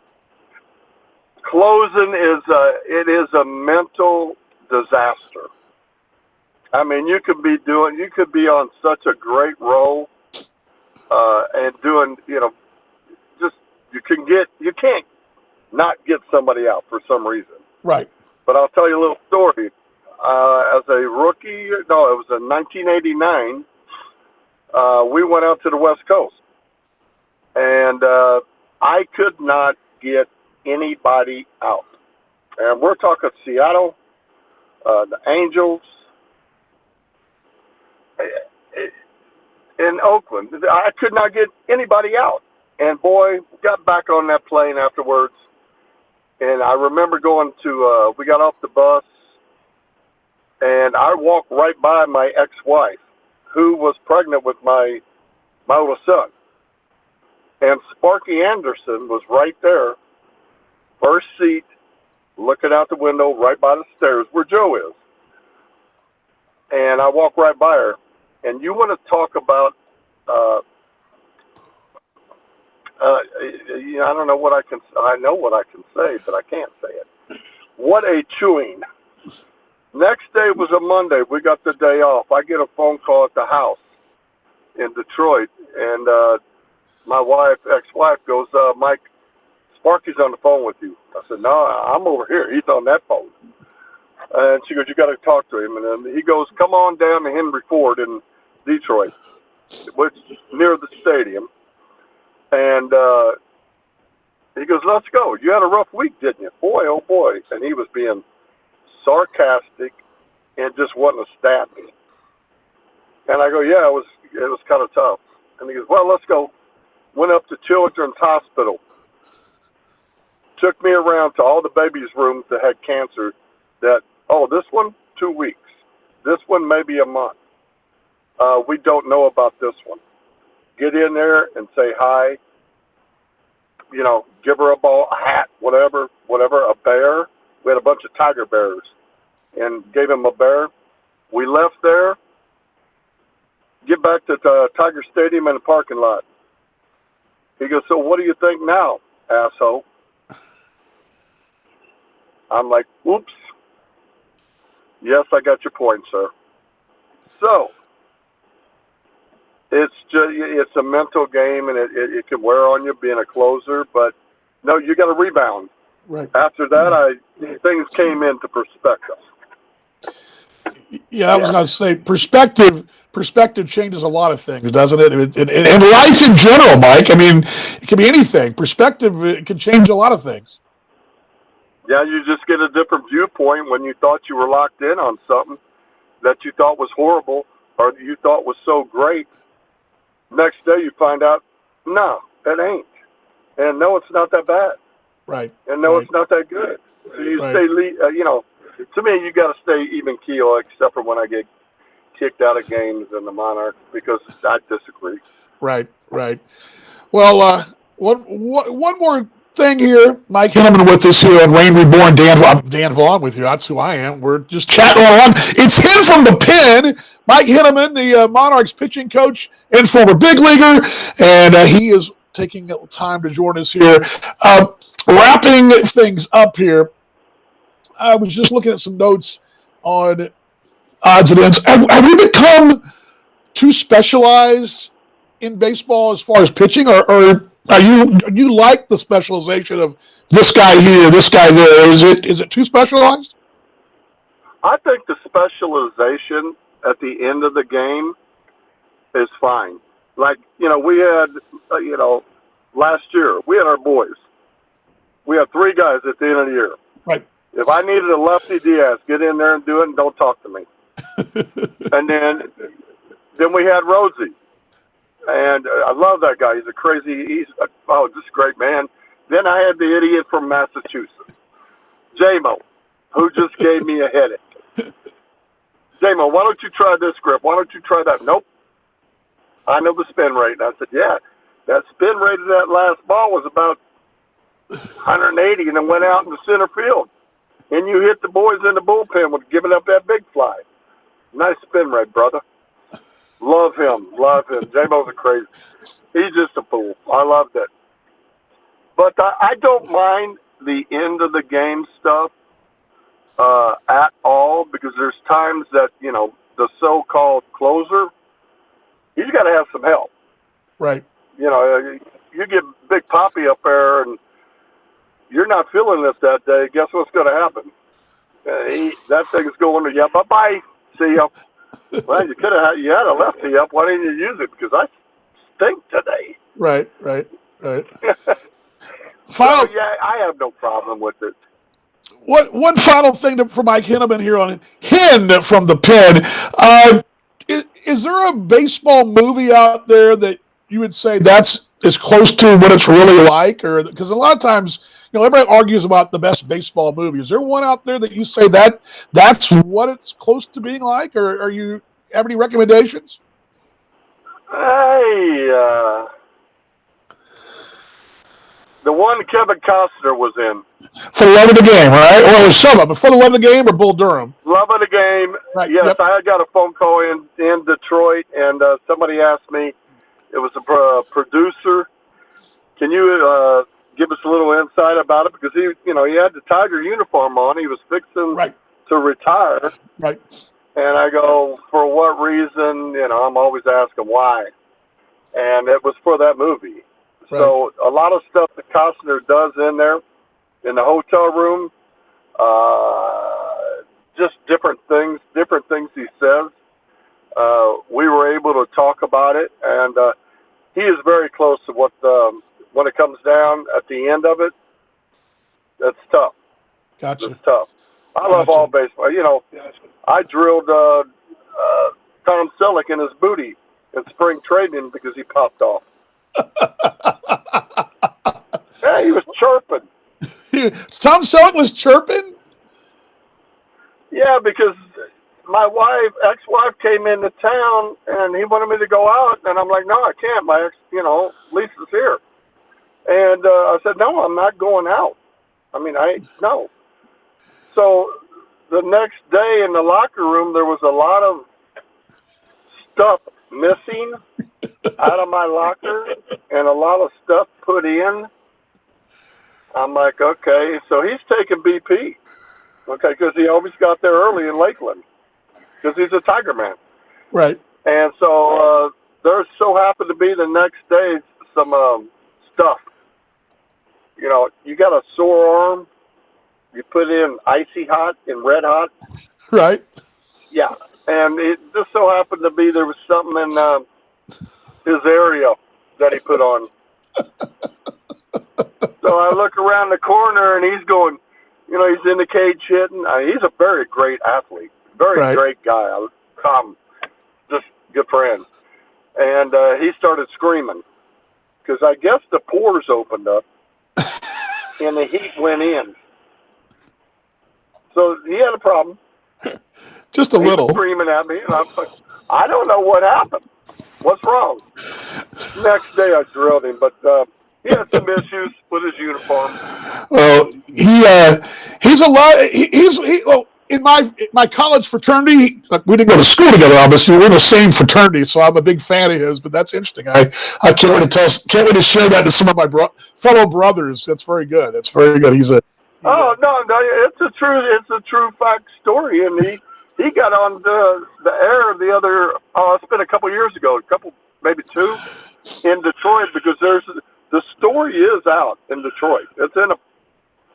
Closing is a mental disaster. I mean, you could be on such a great roll, and doing, just you can't not get somebody out for some reason. Right. But I'll tell you a little story. As a rookie, it was in 1989. We went out to the West Coast, and I could not get anybody out. And we're talking Seattle, the Angels, in Oakland. I could not get anybody out. And boy, got back on that plane afterwards. And I remember we got off the bus, and I walked right by my ex-wife, who was pregnant with my little son. And Sparky Anderson was right there, first seat, looking out the window right by the stairs where Joe is. And I walked right by her. And you want to talk about, I don't know what I know what I can say, but I can't say it. What a chewing. Next day was a Monday. We got the day off. I get a phone call at the house in Detroit, and my ex-wife goes, Mike, Sparky's on the phone with you. I said, no, I'm over here. He's on that phone. And she goes, you got to talk to him. And then he goes, come on down to Henry Ford in Detroit, which is near the stadium. And he goes, let's go. You had a rough week, didn't you? Boy, oh boy. And he was being sarcastic and just wanting to stab me. And I go, yeah, it was kind of tough. And he goes, well, let's go. Went up to Children's Hospital. Took me around to all the babies' rooms that had cancer. This one, 2 weeks. This one, maybe a month. We don't know about this one. Get in there and say hi. Give her a ball, a hat, whatever, a bear. We had a bunch of tiger bears and gave him a bear. We left there, get back to the Tiger Stadium in the parking lot. He goes, so what do you think now, asshole? I'm like, oops. Yes, I got your point, sir. So, it's a mental game, and it can wear on you being a closer, but no, you got to rebound. Right. After that, things came into perspective. Yeah, I was going to say perspective changes a lot of things, doesn't it? And life in general, Mike. I mean, it can be anything. Perspective, it can change a lot of things. Yeah, you just get a different viewpoint when you thought you were locked in on something that you thought was horrible or that you thought was so great. Next day you find out, no, it ain't. And no, it's not that bad. Right. And no, it's not that good. So you stay, to me, you got to stay even keel, except for when I get kicked out of games in the Monarchs because I disagree. Right. Well, one more thing here. Mike Henneman with us here on Reborn. Dan Vaughan with you. That's who I am. We're just chatting along. It's him from the pen. Mike Henneman, the Monarchs pitching coach and former big leaguer, and he is taking time to join us here. Wrapping things up here, I was just looking at some notes on odds and ends. Have we become too specialized in baseball as far as pitching, or you like the specialization of this guy here, this guy there? Is it too specialized? I think the specialization at the end of the game is fine. Like, we had, last year, we had our boys. We had 3 guys at the end of the year. Right. If I needed a lefty Diaz, get in there and do it and don't talk to me. And then we had Rosie. And I love that guy. He's just a great man. Then I had the idiot from Massachusetts, J-Mo, who just gave me a headache. J-Mo, why don't you try this grip? Why don't you try that? Nope. I know the spin rate. And I said, yeah, that spin rate of that last ball was about 180 and it went out in the center field. and you hit the boys in the bullpen with giving up that big fly. Nice spin rate, brother. Love him. J-Mo's a crazy. He's just a fool. I loved it. But I don't mind the end of the game stuff at all, because there's times that, the so-called closer, he's got to have some help. Right. You get Big Poppy up there and you're not feeling it that day, guess what's going to happen? That thing's going to, bye-bye. See ya. Well, you had a lefty up. Why didn't you use it? Because I stink today. Right. Final, I have no problem with it. One final thing for Mike Henneman here on Hen from the Pen. Is there a baseball movie out there that you would say that's as close to what it's really like? Or because a lot of times, everybody argues about the best baseball movie. Is there one out there that you say that's what it's close to being like? Or are you have any recommendations? The one Kevin Costner was in. For the Love of the Game, right? Or it was some before the Love of the Game or Bull Durham? Love of the Game. Right. Yes, yep. I got a phone call in Detroit, and somebody asked me, it was a producer, can you give us a little insight about it? Because he had the Tiger uniform on. He was fixing to retire. Right. And I go, for what reason? I'm always asking why. And it was for that movie. Right. So a lot of stuff that Costner does in there, in the hotel room, just different things he says. We were able to talk about it, and he is very close to what when it comes down at the end of it. That's tough. Gotcha. It's tough. I love all baseball. I drilled Tom Selleck in his booty in spring training because he popped off. Yeah, he was chirping. Tom Selleck was chirping? Yeah, because my ex-wife came into town and he wanted me to go out, and I'm like, no, I can't. My ex, Lisa's here. And I said, no, I'm not going out. No. So the next day in the locker room, there was a lot of stuff missing out of my locker and a lot of stuff put in. I'm like, okay. So he's taking BP. Okay, because he always got there early in Lakeland because he's a Tiger man. Right. And so there so happened to be the next day some stuff. You got a sore arm. You put in icy hot and red hot. Right. Yeah. And it just so happened to be there was something in his area that he put on. So I look around the corner and he's going, he's in the cage hitting. He's a very great athlete. Very great guy. Just good friend. And he started screaming because I guess the pores opened up and the heat went in. So he had a problem. Just a little. He was screaming at me, and I'm like, I don't know what happened. What's wrong? Next day I drilled him, but he had some issues with his uniform. Well, he's a lot. In my college fraternity, we didn't go to school together. Obviously, we're in the same fraternity, so I'm a big fan of his. But that's interesting. I can't wait to share that to some of my fellow brothers. That's very good. That's very good. No, it's a true fact story, and he got on the air the other. It's been a couple years ago, maybe two, in Detroit, because the story is out in Detroit. It's in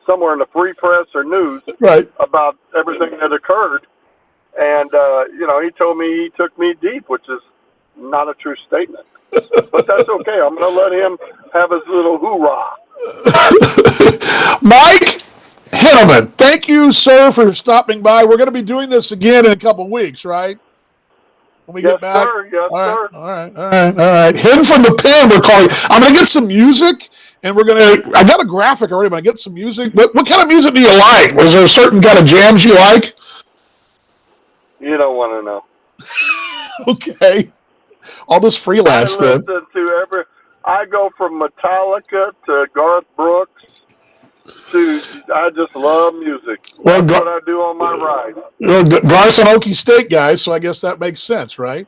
somewhere in the Free Press or news about everything that occurred, and he told me he took me deep, which is not a true statement, but that's okay. I'm going to let him have his little hoorah. Mike Henneman, thank you, sir, for stopping by. We're going to be doing this again in a couple of weeks, right? When we get back. Sir. Yes, sir. All right. Hen from the Pen, we're calling. I'm going to get some music, and I got a graphic already, but I get some music. What kind of music do you like? Was there a certain kind of jams you like? You don't want to know. Okay. I'll just freelance then. I go from Metallica to Garth Brooks too. I just love music. Well, That's what I do on my ride. Well, Gar's an Okie State guy, so I guess that makes sense, right?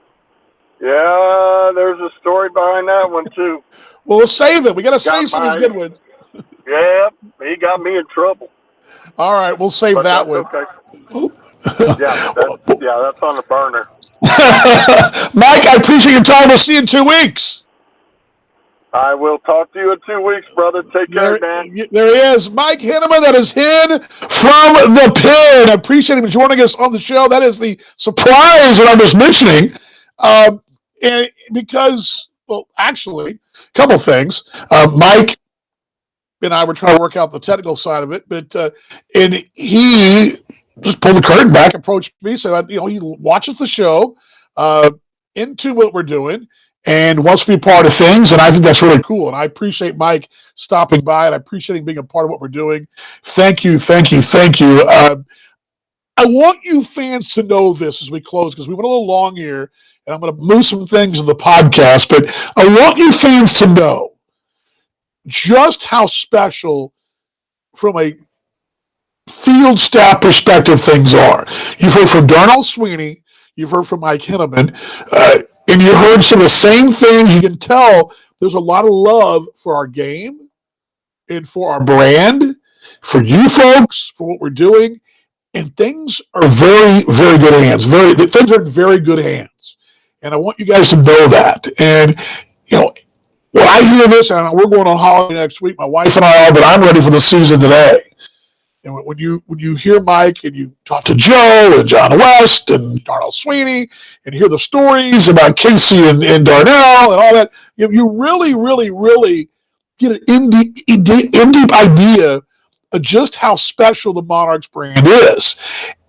Yeah, there's a story behind that one too. Well, we'll save it. We got to save some of these good ones. Yeah, he got me in trouble. All right, we'll save that one. Okay. That's on the burner. Mike, I appreciate your time. We'll see you in 2 weeks. I will talk to you in 2 weeks, brother. Take care, Dan. There he is, Mike Henneman. That is Hen from the Pen. I appreciate him joining us on the show. That is the surprise that I was mentioning. And because, well, actually, a couple things. Mike and I were trying to work out the technical side of it, but and he just pulled the curtain back, approached me, said, he watches the show, into what we're doing, and wants to be a part of things, and I think that's really cool. And I appreciate Mike stopping by, and I appreciate him being a part of what we're doing. Thank you. I want you fans to know this as we close, because we went a little long here, and I'm going to move some things in the podcast, but I want you fans to know just how special from a field staff perspective things are. You've heard from Darnell Sweeney, you've heard from Mike Henneman, and you heard some of the same things. You can tell there's a lot of love for our game and for our brand, for you folks, for what we're doing, and things are very, very good hands. Things are in very good hands, and I want you guys to know that. And when I hear this, and we're going on holiday next week, my wife and I are, but I'm ready for the season today. And when you hear Mike and you talk to Joe and John West and Darnell Sweeney and hear the stories about Casey and Darnell and all that, you really, really, really get an in-deep idea of just how special the Monarchs brand is.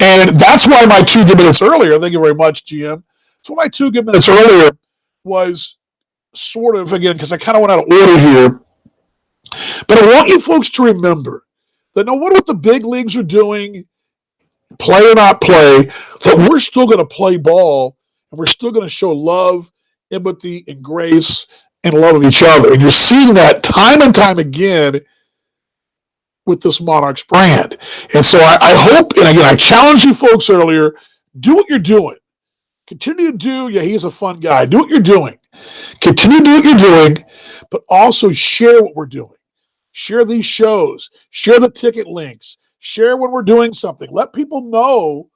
And that's why my 2 good minutes earlier, thank you very much, GM. So my 2 good minutes earlier was sort of, again, because I kind of went out of order here, but I want you folks to remember that no matter what the big leagues are doing, play or not play, that we're still going to play ball, and we're still going to show love, empathy, and grace, and love of each other. And you're seeing that time and time again with this Monarchs brand. And so I hope, and again, I challenged you folks earlier, do what you're doing. Continue to do, he's a fun guy. Do what you're doing. Continue to do what you're doing, but also share what we're doing. Share these shows. Share the ticket links. Share when we're doing something. Let people know.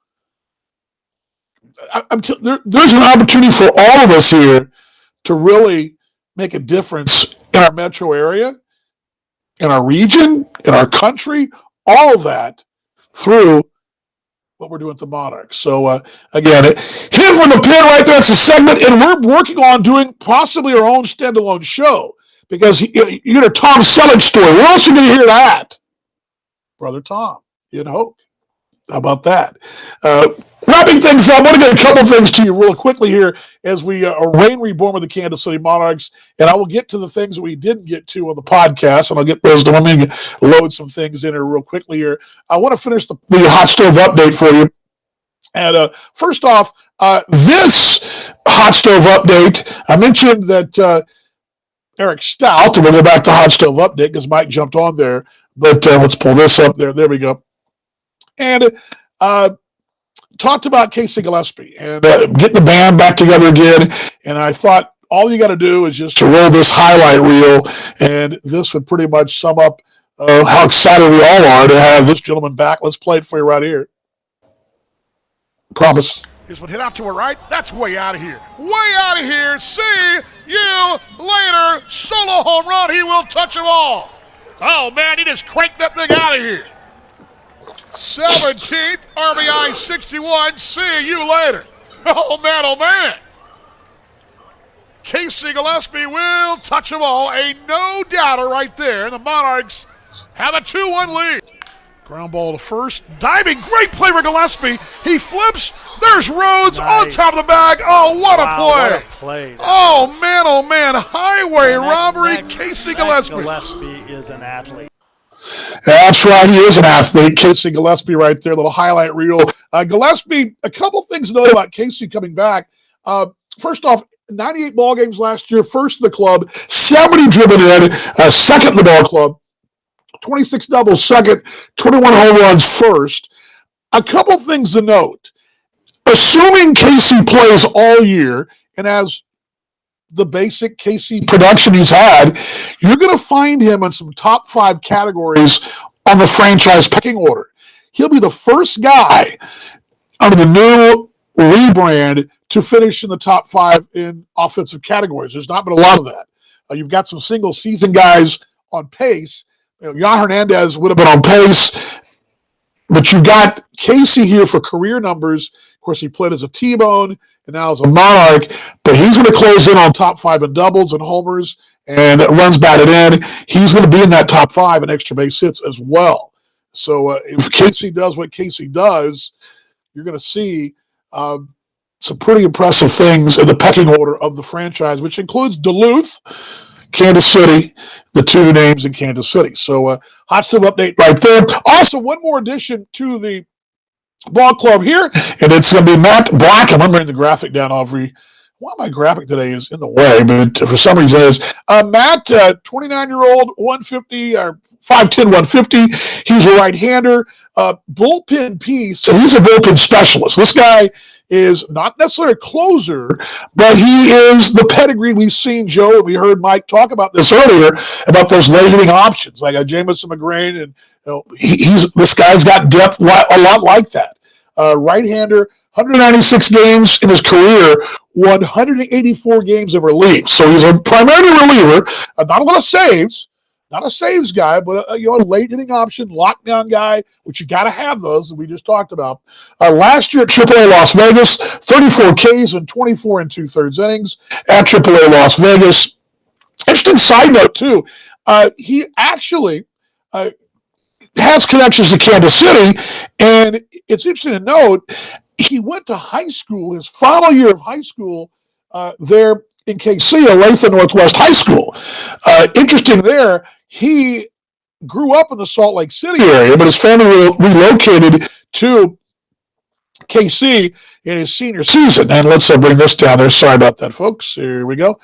There's an opportunity for all of us here to really make a difference in our metro area, in our region, in our country, all of that through what we're doing at the Monarchs. So, again, Him from the Pen right there, it's a segment, and we're working on doing possibly our own standalone show. Because you get a Tom Selleck story. Where else are you going to hear that? Brother Tom in Hoke. How about that? Wrapping things up, I want to get a couple things to you real quickly here as we arraign Reborn with the Kansas City Monarchs. And I will get to the things that we didn't get to on the podcast, and I'll get those. Let me load some things in here real quickly here. I want to finish the hot stove update for you. And first off, this hot stove update, I mentioned that Eric Stout, and we'll go back to hot stove update because Mike jumped on there. But let's pull this up there. There we go. And talked about Casey Gillespie and getting the band back together again. And I thought all you got to do is just to roll this highlight reel, and this would pretty much sum up how excited we all are to have this gentleman back. Let's play it for you right here. Promise. Here's one hit out to her right. That's way out of here. Way out of here. See you later. Solo home run. He will touch them all. Oh, man, he just cranked that thing out of here. 17th, RBI 61. See you later. Oh, man, oh, man. Casey Gillespie will touch them all. A no-doubter right there. The Monarchs have a 2-1 lead. Ground ball to first. Diving. Great play for Gillespie. He flips. There's Rhodes on top of the bag. Oh, what a play. What a play. Oh, man. Highway robbery. Casey Gillespie. Gillespie is an athlete. That's right. He is an athlete. Casey Gillespie right there. Little highlight reel. Gillespie, a couple things to know about Casey coming back. First off, 98 ball games last year. First in the club. 70 driven in. Second in the ball club. 26 doubles second, 21 home runs first. A couple things to note. Assuming Casey plays all year and has the basic Casey production he's had, you're going to find him in some top 5 categories on the franchise pecking order. He'll be the first guy under the new rebrand to finish in the top 5 in offensive categories. There's not been a lot of that. You've got some single season guys on pace. Jan Hernandez would have been on pace, but you've got Casey here for career numbers. Of course, he played as a T-Bone and now as a Monarch, but he's going to close in on top 5 in doubles and homers and runs batted in. He's going to be in that top 5 in extra base hits as well. So if Casey does what Casey does, you're going to see some pretty impressive things in the pecking order of the franchise, which includes Duluth, Kansas City, the 2 names in Kansas City. So hot stove update right there. Also, one more addition to the ball club here, and it's going to be Matt Blackham. I'm bringing the graphic down, Aubrey. Why my graphic today is in the way, but for some reason it is. Matt, 29-year-old, 150, or 5'10", 150. He's a right-hander, bullpen piece, and he's a bullpen specialist. This guy is not necessarily a closer, but he is the pedigree we've seen, Joe. We heard Mike talk about this earlier, about those late-hitting options, like Jamison McGrain, and this guy's got depth a lot like that. Right-hander, 196 games in his career, 184 games of relief. So he's a primary reliever, not a lot of saves, not a saves guy, but a late hitting option, lockdown guy, which you got to have those that we just talked about. Last year at AAA Las Vegas, 34 Ks and 24 2/3 innings at AAA Las Vegas. Interesting side note too, he actually has connections to Kansas City, and it's interesting to note he went to high school, his final year of high school there in KC, Olathe Northwest High School. Interesting there, he grew up in the Salt Lake City area, but his family relocated to KC in his senior season. And let's bring this down there. Sorry about that, folks. Here we go.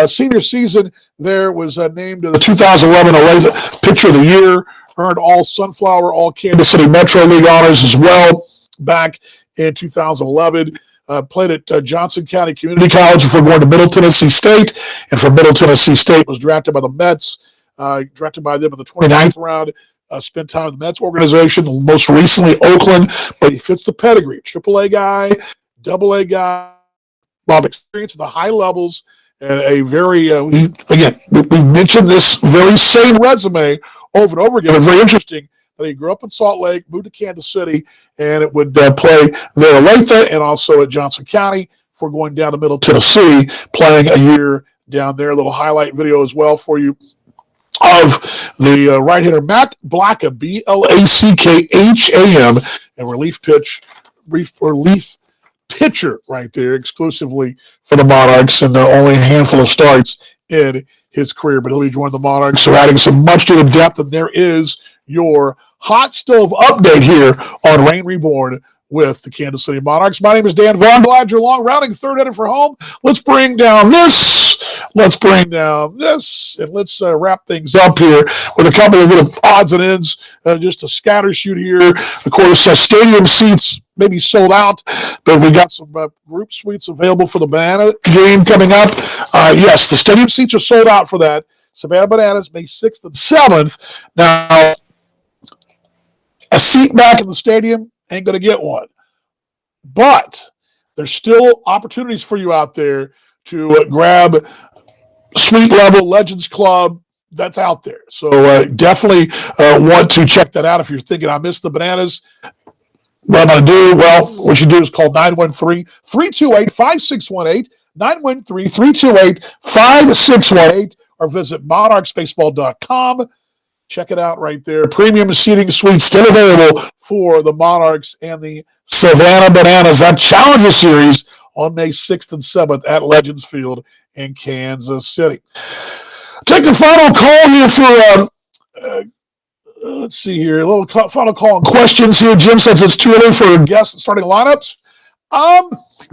Senior season there was named the 2011 Olathe Pitcher of the Year, earned all Sunflower, all Kansas City Metro League honors as well back in 2011. Played at Johnson County Community College before going to Middle Tennessee State, and from Middle Tennessee State was drafted by the Mets, drafted by them in the 29th round, spent time in the Mets organization, most recently Oakland, but he fits the pedigree. AAA guy, AA guy, a lot of experience at the high levels, and a very, we mentioned this very same resume over and over again, and very interesting that he grew up in Salt Lake, moved to Kansas City, and it would play there at Olathe and also at Johnson County before going down to Middle Tennessee, playing a year down there. A little highlight video as well for you of the right hitter Matt Blackham, Blackham, and relief pitcher right there, exclusively for the Monarchs, and only a handful of starts in his career. But he'll be joining the Monarchs, so adding some much needed depth. And there is your hot stove update here on Rain Reborn with the Kansas City Monarchs. My name is Dan Vaughan. Glad you're along. Rounding third header for home. Let's bring down this. And let's wrap things up here with a couple of little odds and ends, just a scatter shoot here. Of course, stadium seats may be sold out, but we got some group suites available for the Banana game coming up. Yes, the stadium seats are sold out for that. Savannah Bananas, May 6th and 7th. Now, a seat back in the stadium ain't going to get one. But there's still opportunities for you out there to grab suite level Legends Club that's out there. So definitely want to check that out if you're thinking, I missed the Bananas. What I'm going to do, well, what you do is call 913-328-5618, 913-328-5618, or visit monarchsbaseball.com. Check it out right there. Premium seating suites still available for the Monarchs and the Savannah Bananas. That Challenger Series on May 6th and 7th at Legends Field in Kansas City. Take the final call here for, let's see here, a little final call on questions here. Jim says it's too early for guests starting lineups.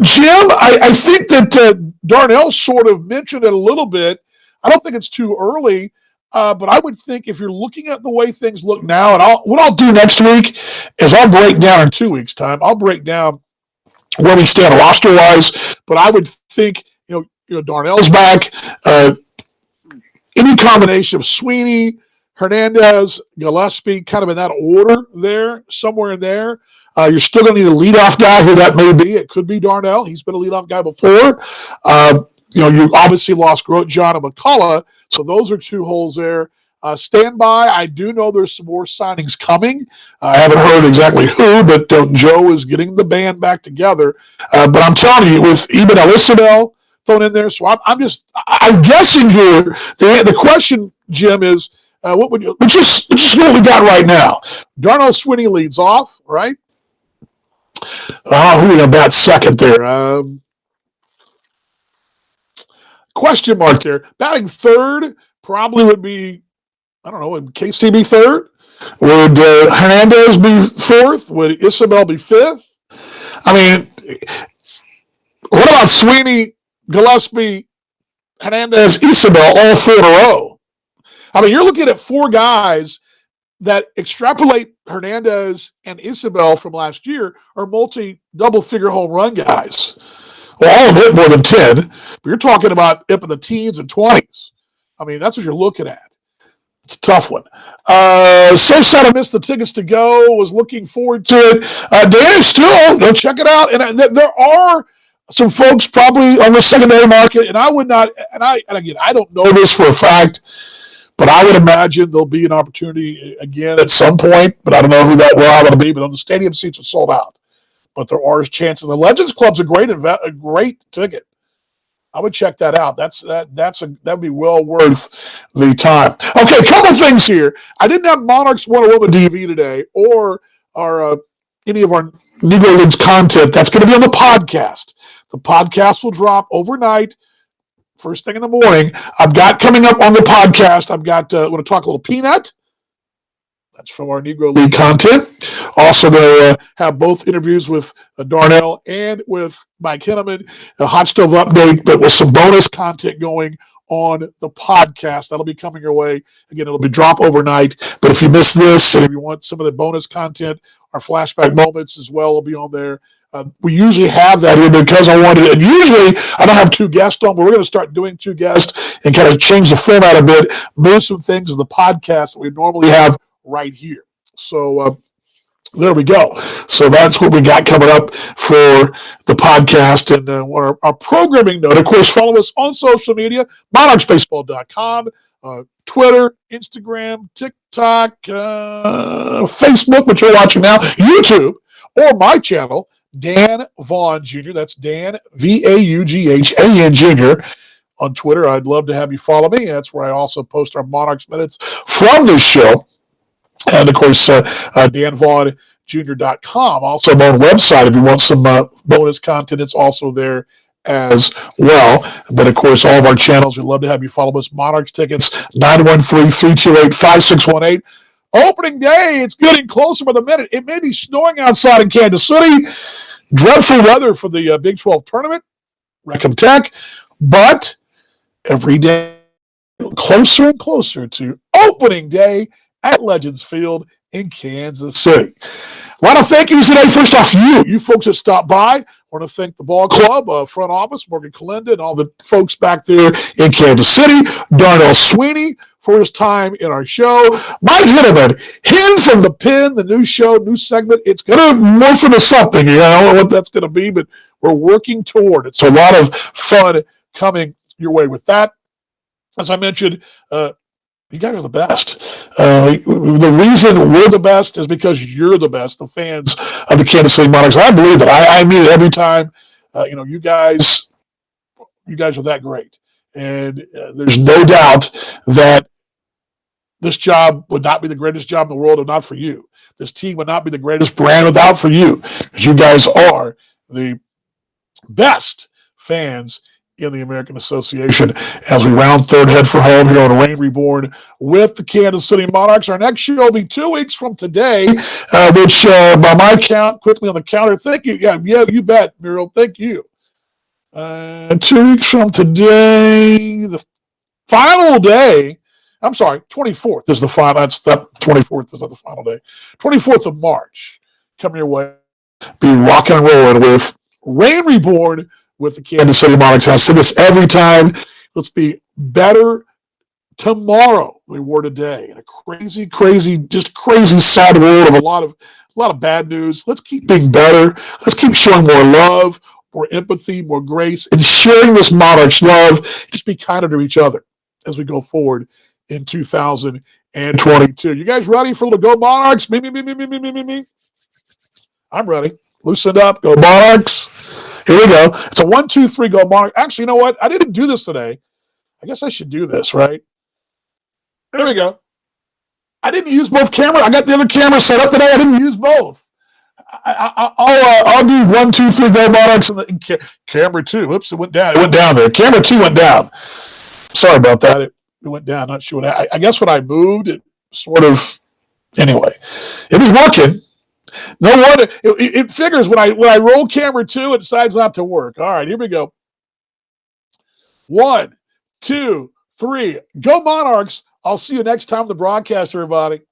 Jim, I think that Darnell sort of mentioned it a little bit. I don't think it's too early. But I would think if you're looking at the way things look now, and what I'll do next week is I'll break down in 2 weeks' time. I'll break down where we stand roster-wise. But I would think, Darnell's back. Any combination of Sweeney, Hernandez, Gillespie, kind of in that order there, somewhere in there. You're still going to need a leadoff guy, who that may be. It could be Darnell. He's been a leadoff guy before. You obviously lost Grotjohn and McCullough, so those are 2 holes there. Stand by. I do know there's some more signings coming. I haven't heard exactly who, but Joe is getting the band back together. But I'm telling you, with even Elisabel thrown in there, so I'm guessing here. The question, Jim, is what would you just what we got right now? Darnell Sweeney leads off, right? Who would bat second there? Question mark there. Batting third probably would be, I don't know, would KC be third? Would Hernandez be fourth? Would Isabel be fifth? I mean, what about Sweeney, Gillespie, Hernandez, Isabel, all 4 in a row? I mean, you're looking at 4 guys that extrapolate Hernandez and Isabel from last year are double-figure home run guys. Well, all of them hit more than 10, but you're talking about up in the teens and 20s. I mean, that's what you're looking at. It's a tough one. So sad I missed the tickets to go. Was looking forward to it. Dan, still, go check it out. And there are some folks probably on the secondary market, and I would not, and again, I don't know this for a fact, but I would imagine there'll be an opportunity again at some point, but I don't know how that'll be, but the stadium seats are sold out. But there are chances. The Legends Club's a great ticket. I would check that out. That'd be well worth the time. Okay, a couple things here. I didn't have Monarchs 101 DV today, or any of our Negro Leagues content. That's going to be on the podcast. The podcast will drop overnight, first thing in the morning. I've got coming up on the podcast. I'm going to talk a little peanut. That's from our Negro League content. Also, going to have both interviews with Darnell and with Mike Henneman, a hot stove update, but with some bonus content going on the podcast. That'll be coming your way. Again, it'll be drop overnight. But if you missed this, and if you want some of the bonus content, our flashback moments as well will be on there. We usually have that here because I wanted it. And usually I don't have 2 guests on, but we're going to start doing 2 guests and kind of change the format a bit, move some things to the podcast that we normally have right here. So there we go. So that's what we got coming up for the podcast. And our programming note, of course, follow us on social media, monarchsbaseball.com, Twitter, Instagram, TikTok, Facebook, which you're watching now, YouTube, or my channel, Dan Vaughan Jr. That's Dan, Vaughan Jr. on Twitter. I'd love to have you follow me. That's where I also post our Monarchs minutes from this show. And, of course, DanVaughanJr.com. Also, my own website, if you want some bonus content, it's also there as well. But, of course, all of our channels, we'd love to have you follow us. Monarchs tickets, 913-328-5618. Opening day, it's getting closer by the minute. It may be snowing outside in Kansas City. Dreadful weather for the Big 12 tournament, Reckham Tech. But every day, closer and closer to opening day at Legends Field in Kansas City. A lot of thank yous today. First off, you folks that stopped by. I want to thank the ball club, front office, Morgan Kalinda, and all the folks back there in Kansas City. Darnell Sweeney for his time in our show. Mike Henneman, Hen from the Pen, the new show, new segment. It's going to morph into something. I don't know what that's going to be, but we're working toward it. So a lot of fun coming your way with that. As I mentioned, you guys are the best. The reason we're the best is because you're the best, the fans of the Kansas City Monarchs. I believe it. I mean it every time. You guys are that great. And there's no doubt that this job would not be the greatest job in the world if not for you. This team would not be the greatest brand without for you, because you guys are the best fans in the American Association. As we round third, head for home here on Rain Reborn with the Kansas City Monarchs. Our next show will be 2 weeks from today, which by my count, quickly on the counter, thank you. Yeah, you bet, Muriel. Thank you. 2 weeks from today, the final day I'm sorry, 24th is the final. That's that 24th is not the final day. 24th of March. Coming your way. Be rocking and rolling with Reborn with the Kansas City Monarchs. I say this every time. Let's be better tomorrow than we were today. In a crazy, just crazy, sad world of a lot of bad news. Let's keep being better. Let's keep showing more love, more empathy, more grace, and sharing this Monarchs love. Just be kinder to each other as we go forward in 2022. You guys ready for the Go Monarchs? Me. I'm ready. Loosen up. Go Monarchs. Here we go. It's a 1, 2, 3, go Monarchs. Actually, you know what? I didn't do this today. I guess I should do this, right? There we go. I didn't use both cameras. I got the other camera set up today. I didn't use both. I'll do 1, 2, 3, go Monarchs, and camera 2. Whoops, it went down. It went down there. Camera 2 went down. Sorry about that. It went down. Not sure what I guess when I moved, it sort of. Anyway, it was working. No wonder it figures when I roll camera 2, it decides not to work. All right, here we go. 1, 2, 3, go Monarchs. I'll see you next time on the broadcast, everybody.